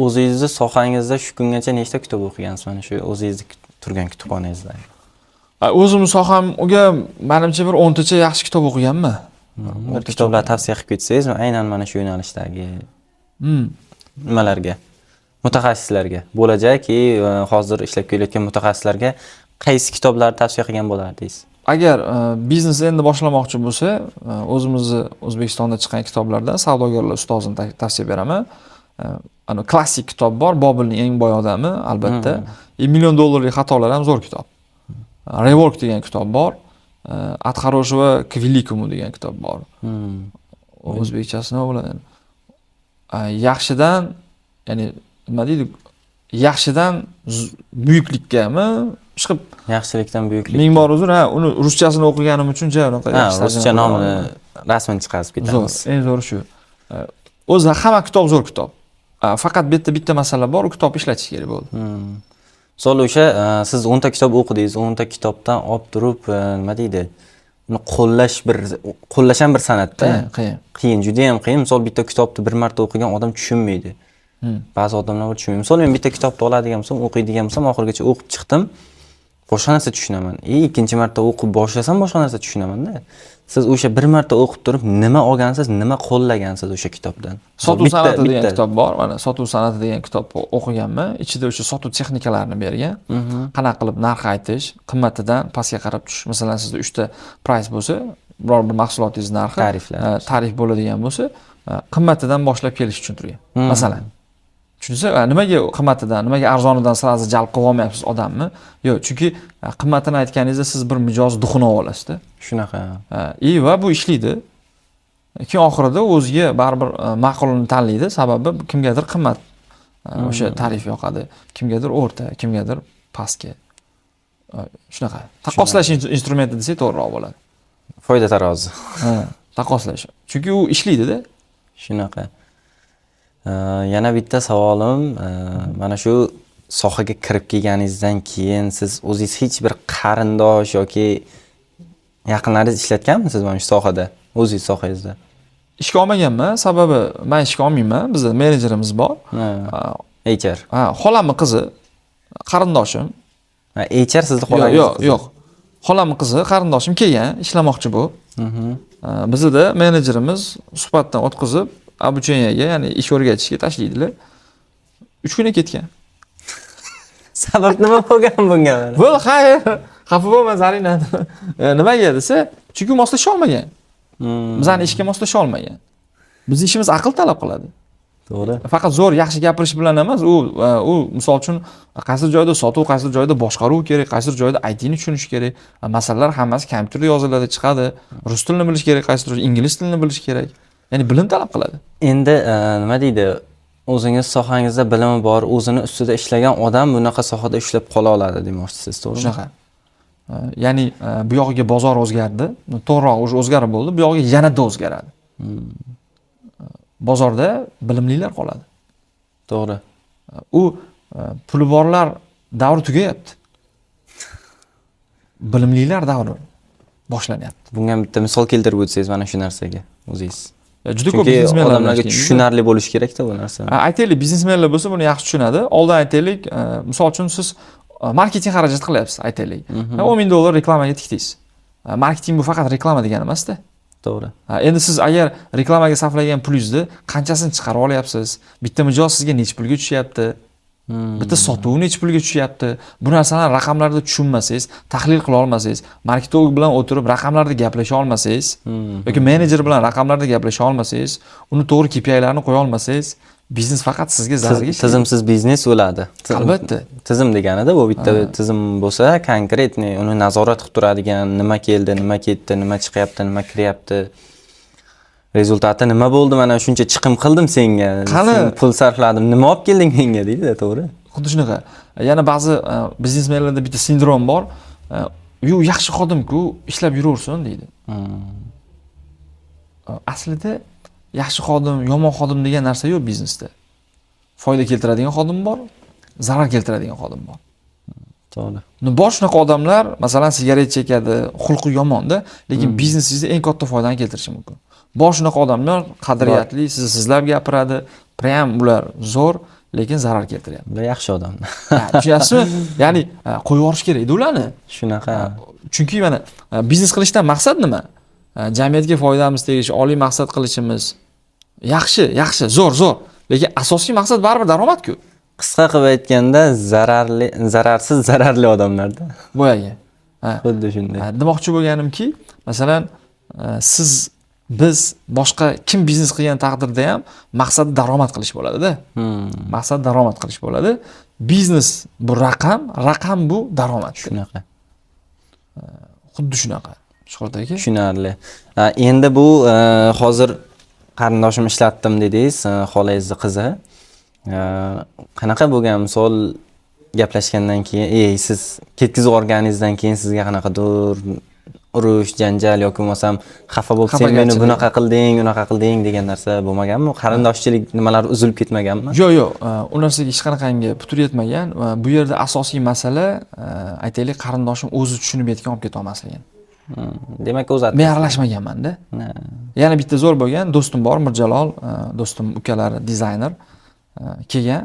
o'zingizni sohangizda shu kungacha nechta kitob o'qigansiz? Mana shu o'zingizni turgan kutubxonangizda. O'zim sohamga menimcha bir 10 tacha yaxshi kitob o'qiganman. Bir kitoblar tavsiya qilib ketsangiz, aynan mana shu yo'nalishdagi nimalarga, mutaxassislarga, bo'lajaki hozir ishlab kelayotgan mutaxassislarga qaysi kitoblarni tavsiya qilgan bo'lardingiz? Agar biznes endi boshlamoqchi bo'lsa, o'zimizni O'zbekistonda chiqqan kitoblardan Savdogarlar ustozini tavsiya beraman. Ana klassik kitob bor, Bobilning eng boy odami, albatta. $1 million xatolar ham zo'r kitob. Rework degan kitob bor. От хорошего к великому degan kitob bor. O'zbekchasi nima bo'ladi? Yaxshidan, ya'ni nima deydi? Yaxshidan buyuklikami? Chiqib Yaxshilikdan buyuklik. Ming bor uzr, uni ruschasini o'qiganim uchun unaqa yaxshi. Ruscha nomini rasman chiqarib ketamiz. Zo'r, eng zo'ri shu. O'zi hamma kitob zo'r kitob. Faqat bitta masala bor, u kitobni ishlatish kerak bo'ldi. Misol o'sha siz 10 ta kitob o'qidingiz, 10 ta kitobdan olib turib, nima deydi? Uni qo'llash ham bir san'atda. Qiyin, juda ham qiyin. Misol bitta kitobni bir marta o'qigan odam tushunmaydi. Ba'zi odamlar tushunmaydi. Misol men bitta kitobni oladigan bo'lsam, o'qiydigan bo'lsam, oxirigacha o'qib chiqdim. Boshqa narsa tushunaman. Ikkinchi marta o'qib boshlasam boshqa narsa tushunaman-da. Siz o'sha bir marta o'qib turib, nima olgansiz, nima qo'llagansiz o'sha kitobdan? Sotuv san'ati degan kitob bor. Mana Sotuv san'ati degan kitobni o'qiganman. Ichida o'sha sotuv texnikalarini bergan. Qanaqa qilib narx aytish, qimmatidan pastga qarab tushish. Masalan, sizda 3 ta price bo'lsa, biror bir mahsulotingiz narxi, tarif bo'ladigan bo'lsa, qimmatidan boshlab kelish uchun turgan. Masalan, tushunsa, nimaga qimmatidan, nimaga arzonidan sirazi jalb qilib olmayapsiz odamni? Yo'q, chunki qimmatini aytganingizda siz bir mijoz duxini olasizda. Shunaqa. Va bu ishlaydi. Keyin oxirida o'ziga baribir ma'qulini tanlaydi, sababi kimgadir qimmat o'sha tarif yoqadi, kimgadir o'rta, kimgadir pastga. Shunaqa. Taqqoslash instrumenti desak to'g'riroq bo'ladi. Foyda tarozi. Taqqoslash. Chunki u ishlaydi-da. Shunaqa. Yana bitta savolim, mana shu sohaga kirib kelganingizdan keyin siz o'zingiz hech bir qarindosh yoki yaqinlaringiz ishlatganmisiz mana shu sohada, o'zingiz sohangizda? ishga olmaganman, sababi men ishga olmayman. Bizda menejerimiz bor. HR. Ha, xolamning qizi, qarindoshim. HR sizni xolangiz? Yo'q. Xolamning qizi, qarindoshim kelgan, ishlamoqchi bu. Bizda menejerimiz suhbatdan o'tkazib, обучениеga, ya'ni ish o'rgatishga tashlaydilar. 3 kun ketgan. Sabab nima bo'lgan bunga? Bo'l, xayr. Xafa bo'lma, Zarina. Nimaga desa, chunki moslasha olmagan. Bizning ishga moslasha olmagan. Bizning ishimiz aql talab qiladi. To'g'ri. Faqat zo'r yaxshi gapirish bilan emas, u misol uchun qaysi joyda sotuv, qaysi joyda boshqaruv kerak, qaysi joyda IT ni tushunish kerak. Masalalar hammasi kompyuterda yoziladi, chiqadi. Rus tilini bilish kerak, qaysi joyda ingliz tilini bilish kerak. Ya'ni bilim talab qiladi. Endi nima deydi? O'zingiz sohangizda bilimi bor, o'zini ustida ishlagan odam bunaqa sohada ishlab qola oladi demoqchisiz, to'g'rimi? Shunaqa. Ya'ni bu yog'iga bozor o'zgardi, to'g'riroq o'zgarib bo'ldi, bu yog'iga yanada o'zgaradi. Bozorda bilimlilar qoladi. To'g'ri. U puli borlar davri tugayapti. Bilimlilar davri boshlanyapti. Bunga bitta misol keltirib o'tsangiz mana shu narsaga o'zingiz. Juda ko'p biznesmenlar odamlarga tushunarli bo'lishi kerak-da bu narsa. Aytaylik, biznesmenlar bo'lsa buni yaxshi tushunadi. Oldin aytaylik, misol uchun siz marketing xarajat qilyapsiz, aytaylik. $10,000 reklamaga tikdingiz. Marketing bu faqat reklama degani emas-da. To'g'ri. Endi siz agar reklamaga sarflagan pulingizni qanchasini chiqarib olyapsiz? Bitta mijoz sizga necha pulga tushyapti? Bitta sotuv necha pulga tushyapti? Bu narsalarni raqamlarda tushunmasangiz, tahlil qila olmasangiz, marketolog bilan o'tirib raqamlarda gaplasha olmasangiz, yoki menejer bilan raqamlarda gaplasha olmasangiz, uni to'g'ri KPIlarni qo'ya olmasangiz, biznes faqat sizga zararga ishlaydi. Tizimsiz biznes o'ladi. Albatta. Tizim deganida bu bitta tizim bo'lsa, konkretniy uni nazorat qilib turadigan, nima keldi, nima ketdi, nima chiqyapti, nima kiryapti. Rezultati nima bo'ldi? Mana shuncha chiqim qildim senga. Sen pul sarfladim. Nima olib kelding menga deydi-da, to'g'ri? Xuddi shunaqa. Yana ba'zi biznesmenlarda bitta sindrom bor. "Yu yaxshi xodim-ku, ishlab yuraversin" deydi. Aslida yaxshi xodim, yomon xodim degan narsa yo'q biznesda. Foyda keltiradigan xodim bor, zarar keltiradigan xodim bor. To'g'ri. Bor shunaqa odamlar, masalan, sigaret chekadi, xulqi yomon-da, lekin biznesingizga eng katta foydani keltirishi mumkin. Bor shunaqa odamlar qadriyatli, sizlab gapiradi, prям ular zo'r, lekin zarar keltiryapti. Ular yaxshi odamlar. Tushunyapsizmi? Ya'ni qo'yib yuborish kerak edi ularni. Shunaqa. Chunki mana biznes qilishdan maqsad nima? Jamiyatga foydamiz tegishi, oliy maqsad qilishimiz. Yaxshi, zo'r. Lekin asosiy maqsad baribir daromad-ku. Qisqa qilib aytganda, zararsiz zararli odamlarda. Boyagi. Xuddi shunday. Demoqchi bo'lganimki, masalan, biz boshqa kim biznes qilgan taqdirda ham maqsad daromad qilish bo'ladi-da. Maqsad daromad qilish bo'ladi. Biznes bu raqam bu daromad. Shunaqa. Xuddi shunaqa. Shuhrataki. Tushunarli. Endi bu hozir qarindoshim ishlatdim dedingiz, xolangizni qizi. Qanaqa bo'lgan, misol gaplashgandan keyin, siz ketkizib yuborganingizdan keyin sizga qanaqadir urush, janjal yoki bo'lmasam xafa bo'lib, sen meni bunaqa qilding degan narsa bo'lmaganmi? Qarindoshchilik nimalar uzilib ketmaganmi? Yo'q, u narsaga hech qanaqangi putur yetmagan. Bu yerda asosiy masala, aytaylik, qarindoshim o'zi tushunib yetgan olib keta olmasligi. Demak, o'zi men aralashmaganman-da. Yana bitta zo'r bo'lgan do'stim bor, Mirjalol, do'stim ukalari dizayner kelgan.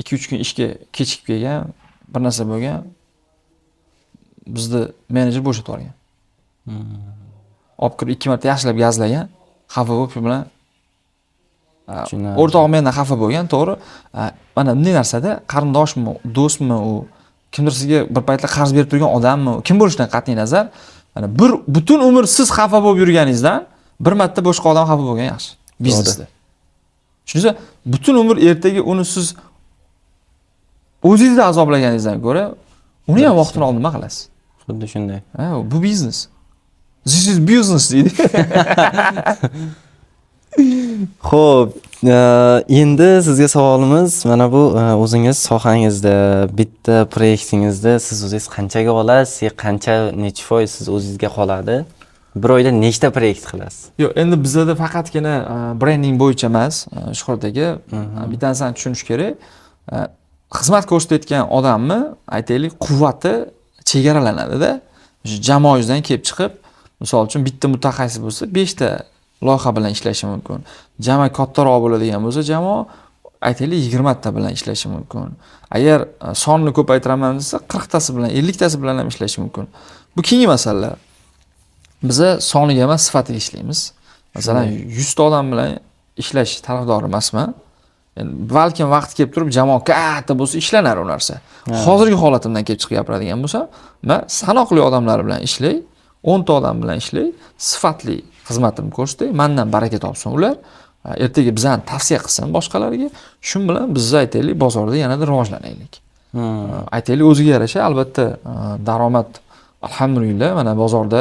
2-3 kun ishga kechikib kelgan, bir narsa bo'lgan. Bizni menejer bo'shatib yuborgan. Olib kirib 2 marta yaxshilab gazlagan, xafa bo'lib shu bilan o'rtog'im mendan xafa bo'lgan, to'g'ri. Mana bunday narsada qarindoshmi, do'stmi u, kimdir sizga bir paytlar qarz berib turgan odammi, kim bo'lishidan qat'iy nazar, mana bir butun umr siz xafa bo'lib yurganingizdan bir marta boshqa odam xafa bo'lgan yaxshi biznesda. Tushunsa, butun umr ertaga uni siz o'zingizda azoblaganingizdan ko'ra, uni ham vaqtini oldin nima qilasiz? Xuddi shunday. Bu biznes. This is business deydi. Xo'p, endi sizga savolimiz, mana bu o'zingiz sohangizda, bitta proyektingizda siz o'zingiz qanchaga olasiz, necha foiz siz o'zingizga qoladi? Bir oyda nechta proyekt qilasiz? Yo'q, endi bizda faqatgina brending bo'yicha emas, Shuhrat aka, bitta narsani tushunish kerak. Xizmat ko'rsatayotgan odamni, aytaylik, quvvati chegaralanadi-da. O'sha jamoangizdan kelib chiqib, misol uchun bitta mutaxassis bo'lsa, 5 ta loyiha bilan ishlashi mumkin. Jamoa kattaroq bo'ladigan bo'lsa, jamoa aytaylik 20 ta bilan ishlashi mumkin. Agar sonni ko'paytiraman desa 40 tasi bilan, 50 tasi bilan ham ishlashi mumkin. Bu keyingi masalalar. Biza soniga emas, sifatiga ishlaymiz. Masalan, 100 ta odam bilan ishlash tarafdori emasman. Yani balkim vaqt kelib turib jamoa katta bo'lsa ishlanar u narsa. Hozirgi holatimdan kelib chiqib gapiradigan bo'lsam, men sanoqli odamlar bilan ishlay, 10 ta odam bilan ishlay, sifatli xizmatimni ko'rsatay, mendan baraka topsin ular. Ertaga bizani tavsiya qilsin boshqalarga. Shun bilan biz aytaylik bozorda yanada rivojlanaylik. Aytaylik o'ziga yarasha albatta daromad alhamdulillah mana bozorda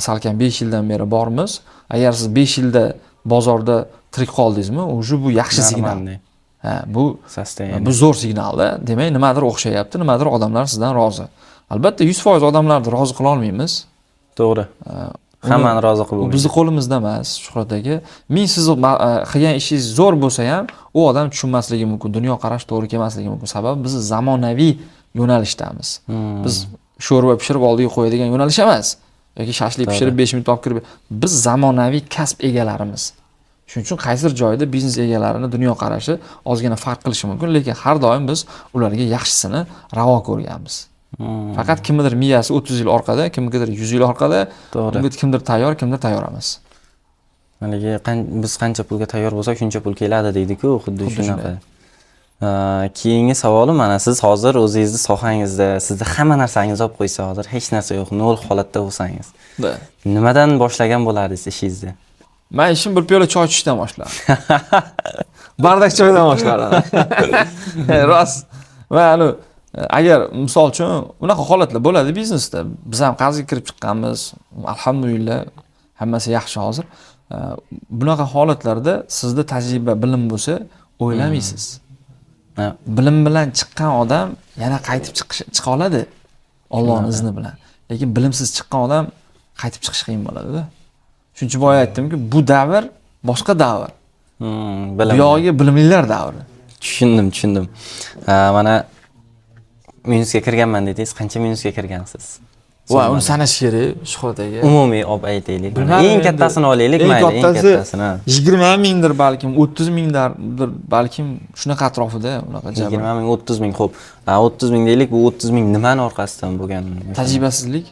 salkam 5 yildan beri bormiz. Agar siz 5 yilda bozorda tirik qoldingizmi, o'sha bu yaxshi signal. Bu zo'r signalda. Demak, nimadir o'xshayapti, nimadir odamlar sizdan rozi. Albatta 100% odamlarni rozi qila olmaymiz. To'g'ri. Hammani rozi qilib bo'lmaydi. Bizni qo'limizda emas, Shuhrat aka. Men siz qilgan ishingiz zo'r bo'lsa ham, u odam tushunmasligi mumkin, dunyo qarash to'g'ri kelmasligi mumkin. Sababi biz zamonaviy yo'nalishdamiz. Biz sho'rva pishirib oldiga qo'yadigan yo'nalish emas. Yoki shashlik pishirib 5 minut olib kirib. Biz zamonaviy kasb egalarimiz. Shuning uchun qaysidir joyda biznes egalarini dunyo qarashi ozgina farq qilishi mumkin, lekin har doim biz ularga yaxshisini ravo ko'rganmiz. Faqat kimdir miyasi 30 yil orqada, kimdir 100 yil orqada, kimdir tayyor, kimdir tayyor emas. Maligi biz qancha pulga tayyor bo'lsak, shuncha pul keladi deydi-ku, xuddi shunaqa. Keyingi savolim mana siz hozir o'zingizni sohangizda, sizda hamma narsangiz olib qo'ysa, hozir hech narsa yo'q, nol holatda bo'lsangiz. Nimadan boshlagan bo'lardingiz ishingizni? Men ishim bir piyola choy ichishdan boshladim. Bardak choydan boshladim. Rost. Va agar misol uchun unaqa holatlar bo'ladi biznesda. Biz ham qarzga kirib chiqqanmiz. Alhamdulillah hammasi yaxshi hozir. Bunaqa holatlarda sizda tajriba, bilim bo'lsa, o'ylamaysiz. Bilim bilan chiqqan odam yana qaytib chiqa oladi. Allohning izni bilan. Lekin bilimsiz chiqqan odam qaytib chiqish qiyin bo'ladi-da. Shuncha boya aytdimki, bu davr boshqa davr. Bu yo'g'i bilimlilar davri. Tushundim. Mana minusga kirganman dedingiz. Qancha minusga kirgansiz? Va uni sanash kerak, Shuhrat aka. Umumiy olib aytaylik. Eng kattasini olaylik, mayli, eng kattasini. 20 mingdir balkim, 30 mingdir balkim shunaqa atrofida, unaqa jabr. 20 ming, 30 ming, xo'p. 30 ming deylik, bu 30 ming nimani orqasidan bo'lgan? Tajribasizlik.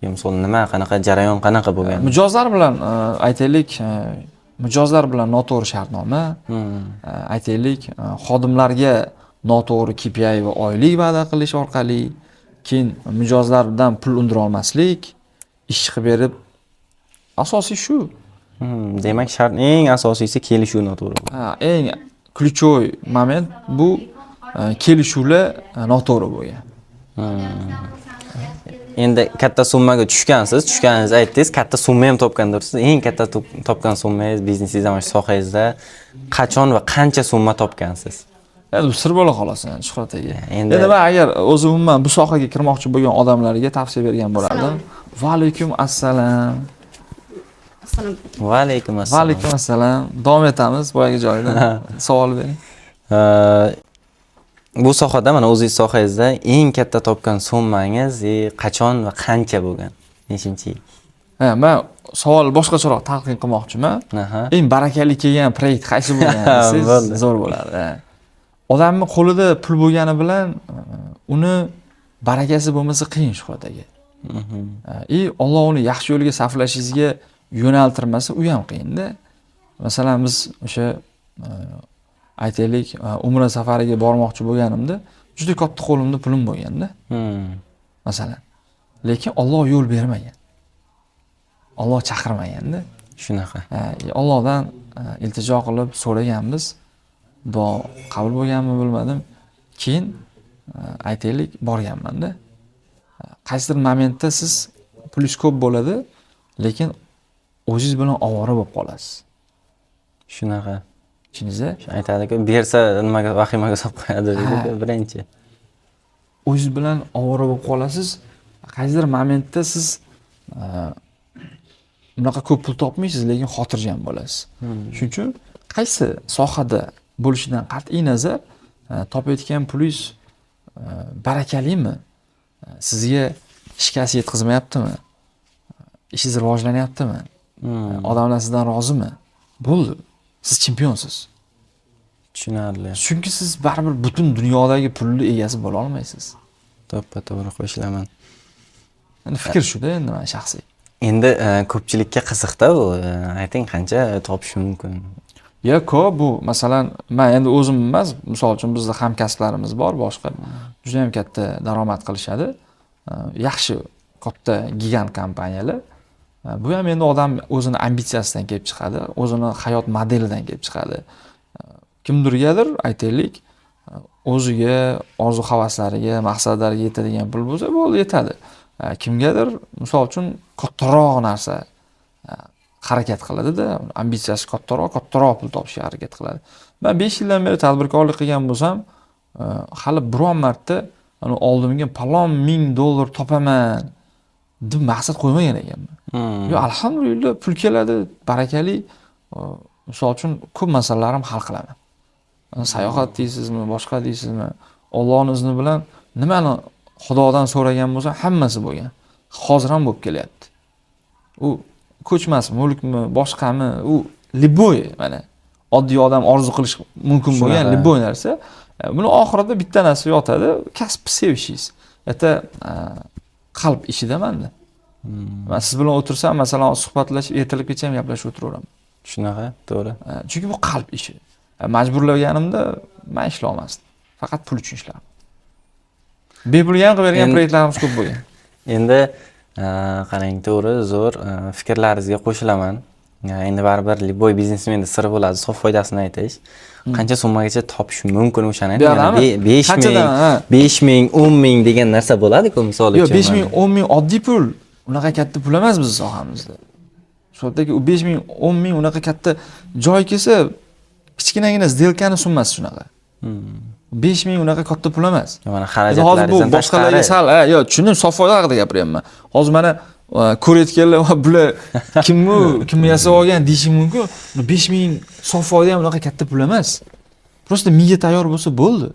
Misol nima, qanaqa jarayon qanaqa bo'lgan? Mijozlar bilan aytaylik, mijozlar bilan noto'g'ri shartnoma, aytaylik, xodimlarga noto'g'ri KPI va oylik va'da qilish orqali, keyin mijozlardan pul undira olmaslik, ish qilib berib, asosiy shu. Demak, shart eng asosiysi kelishuv noto'g'ri. Eng ключевой moment bu kelishuvlar noto'g'ri bo'lgan. Endi katta summaga tushganingiz aytdingiz, katta summa ham topgandirsiz. Eng katta topgan summangiz biznesingizda, mana shu sohangizda qachon va qancha summa topgansiz? Bu sir bo'la qolasin, Shuhrat aka. Endi men agar o'zim umuman bu sohaga kirmoqchi bo'lgan odamlarga tavsiya bergan bo'lardim. Va alaykum assalom. Va alaykum assalom. Va alaykum assalom. Davom etamiz boyagi joyda. Savol bering. Bu sohada, mana o'zingiz sohangizda eng katta topgan summangiz qachon va qancha bo'lgan? Nechinchi yil? Men savol boshqacharoq talqin qilmoqchiman. Eng barakali kelgan proyekt qaysi bo'lgan desangiz zo'r bo'ladi. Odamning qo'lida pul bo'lgani bilan uni barakasi bo'lmasa qiyin Shuhrat aka. Alloh uni yaxshi yo'lga sarflashingizga yo'naltirmasa, u ham qiyin-da. Masalan, biz o'sha aytaylik, umra safariga bormoqchi bo'lganimda, juda katta qo'limda pulim bo'lganda. Masalan. Lekin Alloh yo'l bermagan. Alloh chaqirmaganda. Shunaqa. Allohdan iltijo qilib so'raganmiz. Duo qabul bo'lganmi bilmadim. Keyin aytaylik borganman-da. Qaysidir momentda siz pulingiz ko'p bo'ladi, lekin o'zingiz bilan ovora bo'lib qolasiz. Shunaqa. Ichingizda aytadi-ku, bersa nimaga vahimaga solib qo'yadi deydi birinchi. O'zingiz bilan ovora bo'lib qolasiz. Qaysidir momentda siz bunaqa ko'p pul topmaysiz, lekin xotirjam bo'lasiz. Shuning uchun qaysi sohada bo'lishidan qat'iy nazar topayotgan pulingiz barakalimi? Sizga shikast yetkazmayaptimi? Ishingiz rivojlanyaptimi? Odamlar sizdan rozimi? Bo'ldi. Siz chempionsiz. Tushunarli. Chunki siz baribir butun dunyodagi pulni egasi bo'la olmaysiz. To'g'ri qo'shilaman. Endi fikr shuda endi men shaxsiy. Endi ko'pchilikka qiziqda bu. Ayting qancha topish mumkin? Ya ko'p bu masalan men endi o'zim emas, misol uchun bizda hamkasblarimiz bor, boshqa juda ham katta daromad qilishadi. Yaxshi katta gigant kompaniyalar. Bu ham endi odam o'zini ambitsiyasidan kelib chiqadi, o'zini hayot modelidan kelib chiqadi. Kimdirgadir aytaylik, o'ziga, orzu-havaslariga, maqsadlariga yetadigan pul bo'lsa, bo'ldi, yetadi. Kimgadir misol uchun kattaroq narsa harakat qiladi-da, ambitsiyasi kattaroq pul topishga harakat qiladi. Men 5 yildan beri tadbirkorlik qilgan bo'lsam, hali biron marta oldimga palon $1000 topaman deb maqsad qo'ymagan ekanman. Yo, alhamdulillah pul keladi, barakali. Misol uchun ko'p masalalarim hal qilaman. Sayohat deysizmi, boshqa deysizmi, Allohning izni bilan nimani Xudodan so'ragan bo'lsa, hammasi bo'lgan. Hozir ham bo'lib kelyapti. U ko'chmas mulkmi, boshqami, u liboy, mana oddiy odam orzu qilish mumkin bo'lgan liboy narsa. Buni oxirida bitta narsa yotadi, kasb sevishingiz. Ata qalb ishida menda. Men siz bilan o'tirsam, masalan, suhbatlashib, ertalabgacha ham gaplashib o'tiraveraman. Shunaqa, to'g'ri. Chunki bu qalb ishi. Majburlaganimda men ishlay olmasdim. Faqat pul uchun ishlardim. Bepulga ham qilib bergan proyektlarimiz ko'p bo'lgan. Endi qarang, to'g'ri, zo'r fikrlaringizga qo'shilaman. Endi baribir liboy biznesmenda siri bo'ladi, sof foydasini aytish. Qancha so'mmagacha topish mumkin o'shani? 5000, 10000 degan narsa bo'ladi-ku, misol uchun. Yo'q, 5000, 10000 oddiy pul. Unaqa katta pul emas bizning sohamizda. Shulardagi u 5000, 10000 unaqa katta joy kelsa, kichkinagina сделкаning summasi shunaqa. 5000 unaqa katta pul emas. Mana xarajatlaringizni boshqalarga sal, yo'q, tushundim, sof foyda haqida gapiryapman. Hozir mana ko'rayotganlar va bular kimni yasab olgan deyish mumkin. 5000 sof foyda ham unaqa katta pul emas. Просто miya tayyor bo'lsa bo'ldi.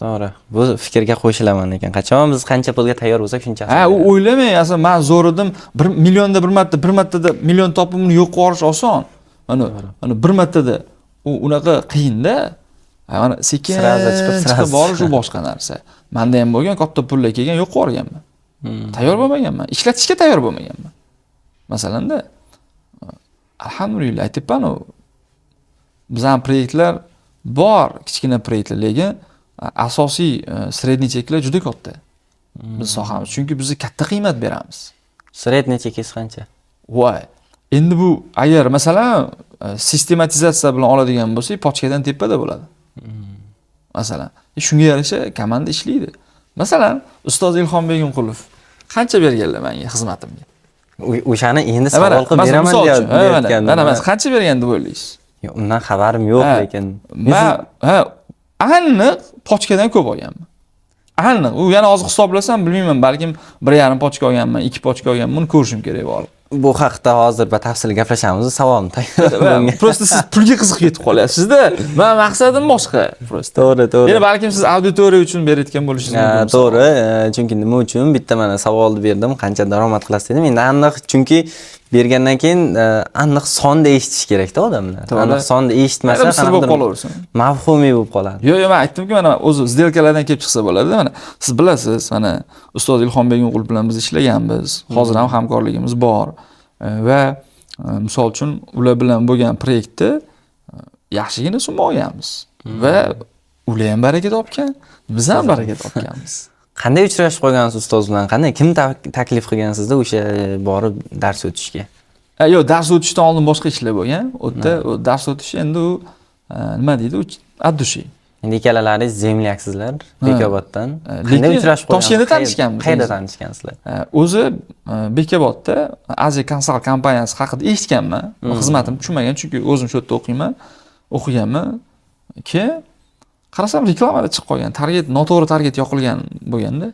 To'g'ri. Bu fikrga qo'shilaman ekan. Qachon biz qancha pulga tayyor bo'lsak shuncha. U o'ylamang, aslida men zo'r edim, 1 millionda bir martada million topib uni yo'q qilish oson. Mana bir martada unaqa qiyin-da. Mana sekin chiqib borish u boshqa narsa. Menda ham bo'lgan, katta pullar kelgan, yo'q qilganman. Tayyor bo'lmaganman, ishlatishga tayyor bo'lmaganman. Masalanda alhamdulillah aytibman-ku. Bizning proyektlar bor, kichkina proyektlar, lekin asosiy sredniy cheklar juda katta. Biz sohamiz, chunki biz katta qiymat beramiz. Sredniy chekingiz qancha? Voy. Endi bu agar masalan sistematizatsiya bilan oladigan bo'lsak, pochkadan tepada bo'ladi. Masalan, shunga yarasha komanda ishlaydi. Masalan, ustoz Ilhom Begimqulov qancha berganlar menga xizmatimga? O'shani endi savol qilib beraman deyotgandim. Mana qancha bergan deb o'ylaysiz? Undan xabarim yo'q, lekin aniq pochkadan ko'p olganman. Aniq. U yana hozir hisoblasam, bilmayman, balkim 1,5 pochka olganman, 2 pochka olganman, buni ko'rishim kerak bo'ldi. Bu haqda hozir batafsil gaplashamiz, savolim tayyor. Prosta siz pulga qiziqib ketib qolyapsiz-da. Men maqsadim boshqa, prosta. To'g'ri. Yana balkim siz auditoriya uchun berayotgan bo'lishingiz mumkin. To'g'ri, chunki nima uchun bitta mana savolni berdim, qancha daromad qilasiz dedim. Endi aniq, chunki bergandan keyin aniq sonda eshitish kerak-da odamlar. Aniq sonda eshitmasa, sir bo'lib qolaversin. Mavhumiy bo'lib qoladi. Yo'q, men aytdimki, mana o'zi сделкаlardan kelib chiqsa bo'ladi. Mana siz bilasiz, mana ustoz Ilhom Begimqulov bilan biz ishlaganmiz. Hozir ham hamkorligimiz bor. Va misol uchun ular bilan bo'lgan proyektda yaxshigina summa olganmiz. Va ular ham baraka topgan, biz ham baraka topganmiz. Qanday uchrashib qolgansiz ustoz bilan? Qanday kim taklif qilgan sizda o'sha borib dars o'tishga? Yo'q, dars o'tishdan oldin boshqa ishlar bo'lgan. U yerda dars o'tish endi u nima deydi? Addushi. Endi ikkalalaringiz zemlyaksizlar, Bekoboddan. Qanday uchrashib qolgansiz? Toshkentda tanishganmiz. Qayerda tanishgansizlar? O'zi Bekobodda Aziya Consult kompaniyasi haqida eshitganman. Xizmatim tushmagan, chunki o'zim shu yerda o'qiganman. Keyin qarasam reklamada chiqib qolgan. Target, noto'g'ri target yoqilgan bo'lganda.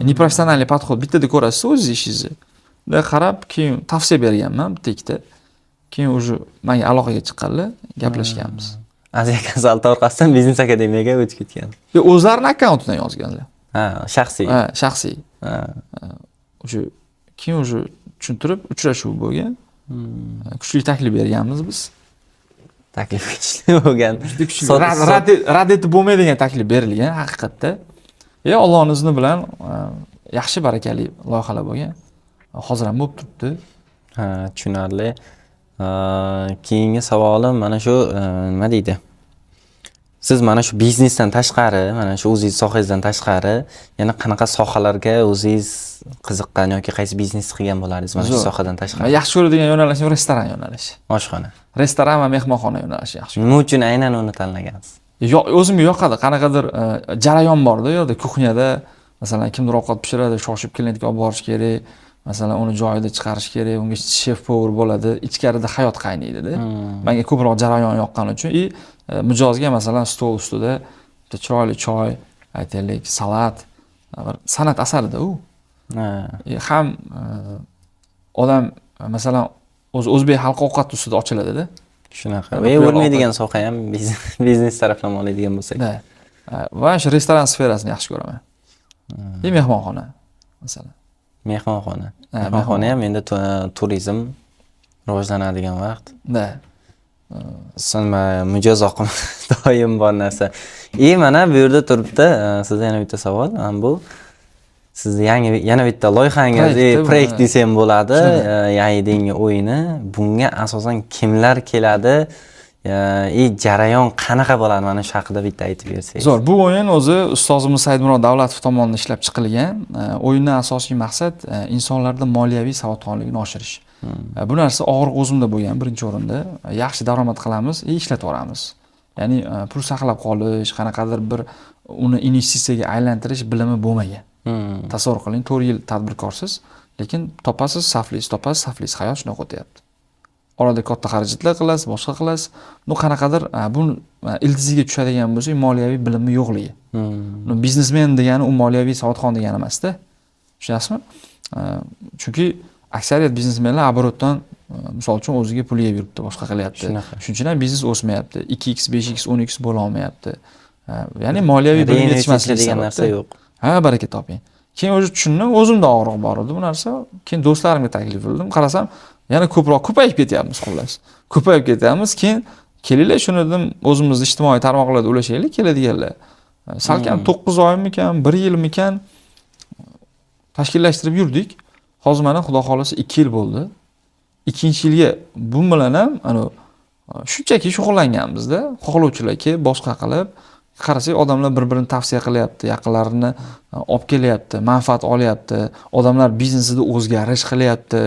Neprofessionalniy podxod bittada ko'rasiz o'zingiz ishingizni. Bunday qarab, keyin tavsiya berganman bitta ikkita. Keyin o'sha menga aloqaga chiqqanlar, gaplashganmiz. Aziya Consult orqasidan biznes akademiyaga o'tib ketgan. O'zlarining akkauntdan yozganlar. Shaxsiy. Shaxsiy. O'sha keyin o'sha tushuntirib uchrashuv bo'lgan. Kuchli taklif berganmiz biz. taklif kuchli bo'lgan. Juda kuchli. Rad etib bo'lmaydigan taklif berilgan haqiqatda. Allohning izni bilan yaxshi barakali loyihalar bo'lgan. Hozir ham bo'lib turibdi. Ha, tushunarli. Keyingi savolim mana shu nima deydi? Siz mana shu biznesdan tashqari, mana shu o'zingiz sohangizdan tashqari, yana qanaqa sohalarga o'zingiz qiziqqan yoki qaysi biznes qilgan bo'lardingiz mana shu sohadan tashqari? Yaxshi ko'radigan yo'nalishim restoran yo'nalishi. Oshxona. Restoran va mehmonxona yo'nalishi yaxshi. Nima uchun aynan uni tanlagansiz? O'zimga yoqadi. Qanaqadir jarayon bor-da, yo'da kuxnyada, masalan, kimdir ovqat pishiradi, shoshib klientga olib borish kerak. Masalan, uni joyida chiqarish kerak, unga chef power bo'ladi, ichkarida hayot qaynaydi-da. Menga ko'proq jarayon yoqqani uchun mijozga masalan stol ustida chiroyli choy, aytaylik, salat, bir san'at asarida u. Ham odam masalan o'zbek xalq ovqati ustida ochiladi-da. Shunaqa. Va o'lmaydigan soha ham biznes tarafdan oladigan bo'lsak. Va shu restoran sferasini yaxshi ko'raman. Mehmonxona masalan. Mehmonxona. Mehmonxona ham endi turizm rivojlanadigan vaqt. Mijoz oqimi doim bor narsa. Mana bu yerda turibdi. Sizda yana bitta savol. Bu sizni yana bitta loyihangiz, proyekt desam bo'ladi. Yayding o'yini. Bunga asosan kimlar keladi? Jarayon qanaqa bo'ladi? Mana shu haqida bitta aytib bersangiz. Zo'r. Bu o'yin o'zi ustozimiz Saidmurod Davlatov tomonidan ishlab chiqilgan. O'yinning asosiy maqsad insonlarda moliyaviy savodxonligini oshirish. Bu narsa og'riq o'zimda bo'lgan birinchi o'rinda. Yaxshi daromad qilamiz, ishlatvoramiz. Ya'ni pul saqlab qolish, qanaqadir bir uni investitsiyaga aylantirish bilimi bo'lmagan. Tasavvur qiling, 4 yil tadbirkorsiz, lekin topasiz, saflaysiz, hayot shunaqa o'tyapti. Orada katta xarajatlar qilasiz, boshqa qilasiz. Qanaqadir bu ildiziga tushadigan bo'lsa, moliyaviy bilimi yo'qligi. Biznesmen degani u moliyaviy savodxon degani emas-da. Tushunasizmi? Chunki aksariyat biznesmenlar aborotdan misol uchun o'ziga pul yeb yuribdi, boshqa qilyapti. Shuning uchun ham biznes o'smayapti. 2x, 5x, 10x bo'la olmayapti. Ya'ni moliyaviy bilim yetishmasligi degan narsa yo'q. Baraka toping. Keyin o'zi tushundim, o'zimda og'riq bor edi bu narsa. Keyin do'stlarimga taklif qildim. Qarasam, yana ko'payib ketyapmiz, xullas. Ko'payib ketyapmiz. Keyin kelinglar shuni dedim, o'zimizni ijtimoiy tarmoqlarda ulashaylik keladiganlar. Salkam 9 oymikan, 1 yilmikan tashkillashtirib yurdik. Hozir mana xudo xolasa 2 yil bo'ldi. 2-yilga bu bilan ham shunchaki shug'ullanganmiz-da. Xohlovchilarga boshqa qilib qarasak, odamlar bir-birini tavsiya qilyapti, yaqinlarini olib kelyapti, manfaat olyapti, odamlar biznesida o'zgarish qilyapti.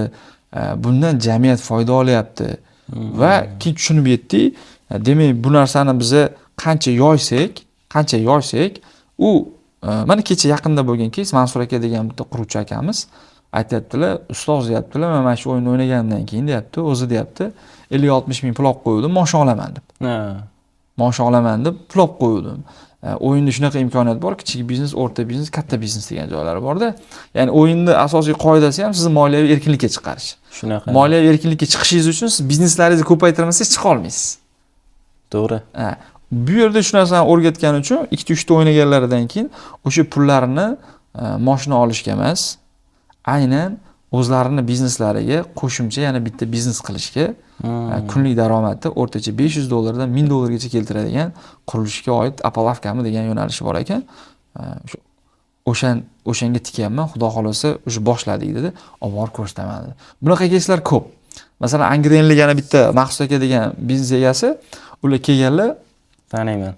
Bundan jamiyat foyda olyapti. Va keyin tushunib yetdik, demak bu narsani biz qancha yoysak, u mana kecha yaqinda bo'lgan keys Mansur aka degan bitta quruvchi akamiz aytayaptilar, ustoz deyaptilar, mana shu o'yinni o'ynagandan keyin deyapti, o'zi deyapti, 50-60 ming pul olib qo'ydim, mosh olaman deb. Mosh olaman deb pul olib qo'ydim. O'yinda shunaqa imkoniyat bor, kichik biznes, o'rta biznes, katta biznes degan joylari bor-da. Ya'ni o'yinning asosiy qoidasi ham sizni moliyaviy erkinlikka chiqarish. Shunaqa. Moliyaviy erkinlikka chiqishingiz uchun siz bizneslaringizni ko'paytirmasangiz chiqa olmaysiz. To'g'ri. Bu yerda shu narsani o'rgatgani uchun 2-3 ta o'ynaganlaridan keyin o'sha pullarni moshina olishga emas, aynan o'zlarini bizneslariga qo'shimcha yana bitta biznes qilishga kunlik daromadi o'rtacha $500 dan $1000 gacha keltiradigan qurilishga oid apalavkami degan yo'nalishi bor ekan. O'shanga tikyapman, xudo xolasa o'sha boshladik dedi, olib borib ko'rsataman dedi. Bunaqa keyslar ko'p. Masalan, Angrenlik yana bitta Maqsud aka degan biznes egasi, ular kelganlar, taniyman.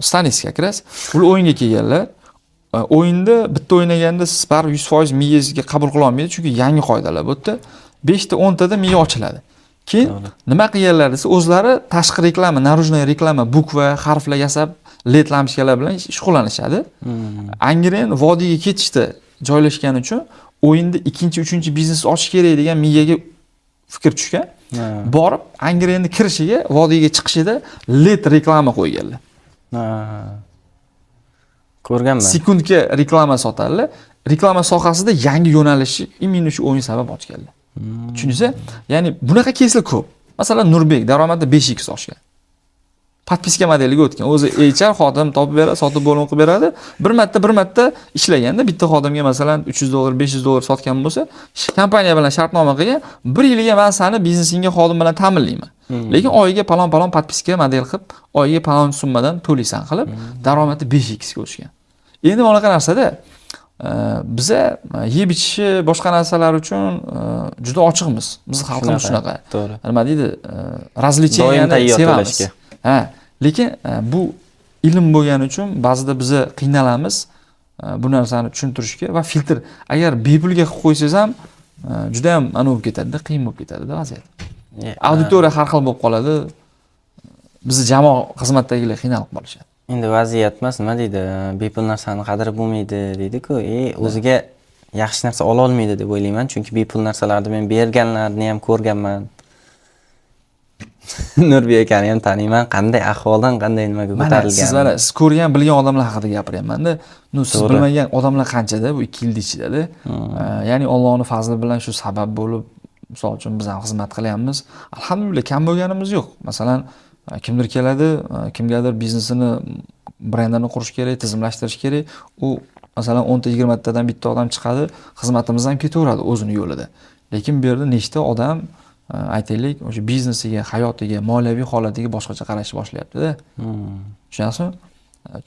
Stanisga kiras, ular o'yinga kelganlar. O'yinda bitta o'ynaganda siz baribir 100% miyangizga qabul qila olmaydi, chunki yangi qoidalar bu yerda 5 ta 10 tada miya ochiladi. Keyin nima qilganlar desa, o'zlari tashqi reklama, narujnoy reklama, bukva, harflar yasab, LED lampochkalar bilan shug'ullanishadi. Angren vodiyga ketishda joylashgani uchun o'yinda 2-3 biznes ochish kerak degan miyaga fikr tushgan. Borib Angrenni kirishiga, vodiyga chiqishida LED reklama qo'yganlar. Ko'rganman. Sekundga reklama sotadilar. Reklama sohasida yangi yo'nalishi imенно shu o'yin sabab ochganlar. Tushunsa, ya'ni bunaqa keyslar ko'p. Masalan, Nurbek daromadi 5x oshgan. Podpiska modeliga o'tgan. O'zi HR xodim topib beradi, sotib bo'lib qilib beradi. Bir marta ishlaganda bitta xodimga masalan $300, $500 sotgan bo'lsa, kompaniya bilan shartnoma qilgan, 1 yilga men seni biznesingga xodim bilan ta'minlayman. Lekin oyiga palon podpiska model qilib, oyiga palon summadan to'laysan qilib, daromadi 5x ga o'sgan. Endi bunaqa narsada biza yeb ichishi boshqa narsalar uchun juda ochiqmiz. Bizning xalqimiz shunaqa. To'g'ri. Nima deydi? Razlicheniyani sevamiz. Ha, lekin bu ilm bo'lgani uchun ba'zida biza qiynalamiz bu narsani tushuntirishga va filtr agar bepulga qilib qo'ysangiz ham juda ham ana bo'lib ketadi, qiyin bo'lib ketadi vaziyat. Auditoriya har xil bo'lib qoladi. Bizni jamoa xizmatdagilar qiynalib qolishadi. Endi vaziyat emas, nima deydi? Bepul narsani qadri bo'lmaydi deydi-ku. O'ziga yaxshi narsa ola olmaydi deb o'ylayman, chunki bepul narsalarni men berganlarni ham ko'rganman. Nurbek akani ham taniyman, qanday ahvoldan qanday nimaga ko'tarilgan. Siz ko'rgan, bilgan odamlar haqida gapiryapman-da. Siz bilmagan odamlar qanchada bu 2 yil ichida. Ya'ni Allohning fazli bilan shu sabab bo'lib, misol uchun biz ham xizmat qilyapmiz. Alhamdulillah kam bo'lganimiz yo'q. Masalan, kimdir keladi, kimgadir biznesini, brendini qurish kerak, tizimlashtirish kerak. U masalan 10 ta 20 tadan bitta odam chiqadi, xizmatimiz ham ketaveradi o'zini yo'lida. Lekin bu yerda nechta odam aytaylik, o'sha biznesiga, hayotiga, moliyaviy holatiga boshqacha qarashni boshlayapti-da. Tushunasizmi?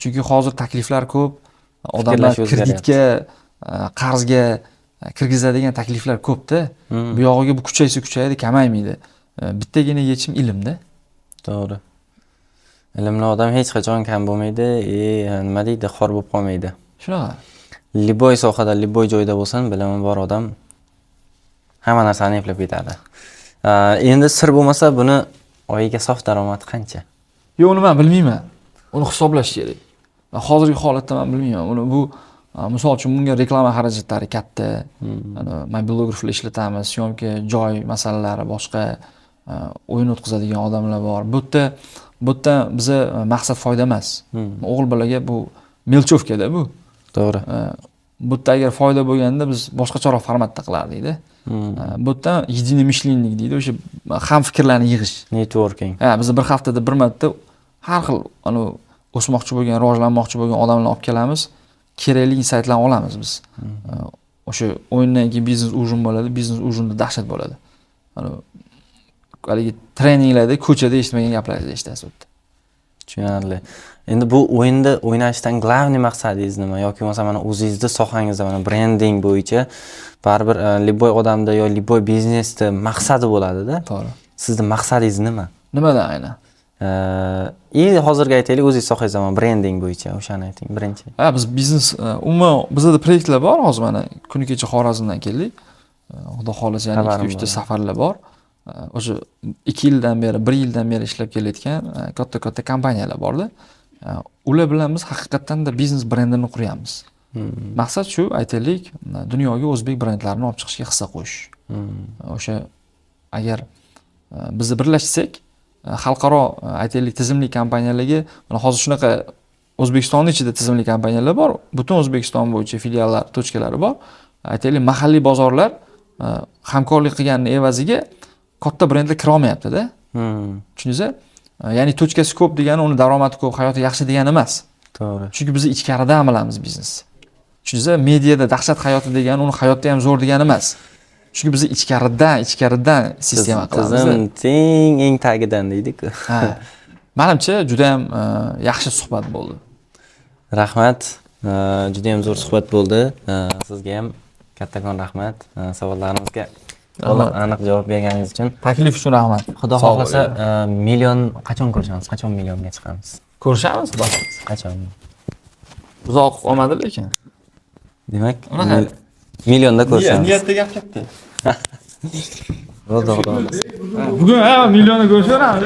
Chunki hozir takliflar ko'p, odamlar kreditga, qarzga kirgizadigan takliflar ko'p-da. Bu yog'iga bu kuchayadi, kamaymaydi. Bittagina yechim ilmda. To'g'ri. Ilmli odam hech qachon kam bo'lmaydi, nima deydi, xor bo'lib qolmaydi. Shunaqa. Liboy sohada, liboy joyda bo'lsan, bilimi bor odam hamma narsani eplab ketadi. Endi sir bo'lmasa, buni oyiga sof daromadi qancha? Yo'q, uni men bilmayman. Uni hisoblash kerak. Hozirgi holatda men bilmayman. Uni bu misol uchun bunga reklama xarajatlari katta. Mobilograflar ishlatamiz, syomka, joy masalalari boshqa, o'yin o'tkazadigan odamlar bor. Bu yerda biza maqsad foyda emas. O'g'il bolaga bu melchovkada bu. To'g'ri. Bu yerda agar foyda bo'lganda biz boshqacharoq formatda qilardik-da. Bu yerda единомышленник deydi, o'sha ham fikrlarni yig'ish. Networking. Biz bir haftada bir marta har xil o'smoqchi bo'lgan, rivojlanmoqchi bo'lgan odamlarni olib kelamiz. Kerakli insightlarni olamiz biz. O'sha o'yindan keyin biznes ujin bo'ladi, biznes ujinda dahshat bo'ladi. Haligi treninglarda ko'chada eshitmagan gaplarni eshitasiz. Tushunarli. Endi bu o'yinda o'ynashdan glavniy maqsadingiz nima? Yoki masalan mana o'zingizning sohangizda mana brending bo'yicha baribir liboy odamda yo liboy biznesda maqsadi bo'ladi-da. To'g'ri. Sizning maqsadingiz nima? Nimadan aynan? Hozirgi aytaylik, o'zingiz sohangizda mana brending bo'yicha o'shani ayting birinchi. Biz biznes umuman bizda proyektlar bor, hozir mana kuni kecha Xorazmdan keldik. Xudo xolasa yana 2-3 ta safarlar bor. O'sha 2 yildan beri, 1 yildan beri ishlab kelayotgan katta kompaniyalar bor-da. Ular bilan biz haqiqatdan da biznes brendini quryapmiz. Maqsad shu, aytaylik, dunyoga o'zbek brendlarini olib chiqishga hissa qo'shish. O'sha agar biz birlashsak, xalqaro aytaylik tizimli kompaniyalarga, mana hozir shunaqa O'zbekistonning ichida tizimli kompaniyalar bor, butun O'zbekiston bo'yicha filiallar, tochkalari bor. Aytaylik, mahalliy bozorlar hamkorlik qilganning evaziga katta brendlar kira olmayapti-da. Tushundingizmi? Ya'ni tochkasi ko'p degani uni daromadi ko'p, hayoti yaxshi degani emas. To'g'ri. Chunki biz ichkaridan bilamiz biznes. Tushundingizmi? Mediada dahshat hayoti degani uni hayotda ham zo'r degani emas. Chunki biz ichkaridan sistema qilamiz. Tizim eng tagidan deydi-ku. Menimcha juda ham yaxshi suhbat bo'ldi. Rahmat. Juda ham zo'r suhbat bo'ldi. Sizga ham kattakon rahmat. Savollarimizga aniq javob berganingiz uchun. Taklif uchun rahmat. Xudo xohlasa million qachon ko'rishamiz? Qachon millionga chiqamiz? Ko'rishamiz, qachon? Uzoq olmadi lekin. Demak, millionda ko'rishamiz. Niyatda gap katta. Xudo Bugun millionni ko'rishamiz.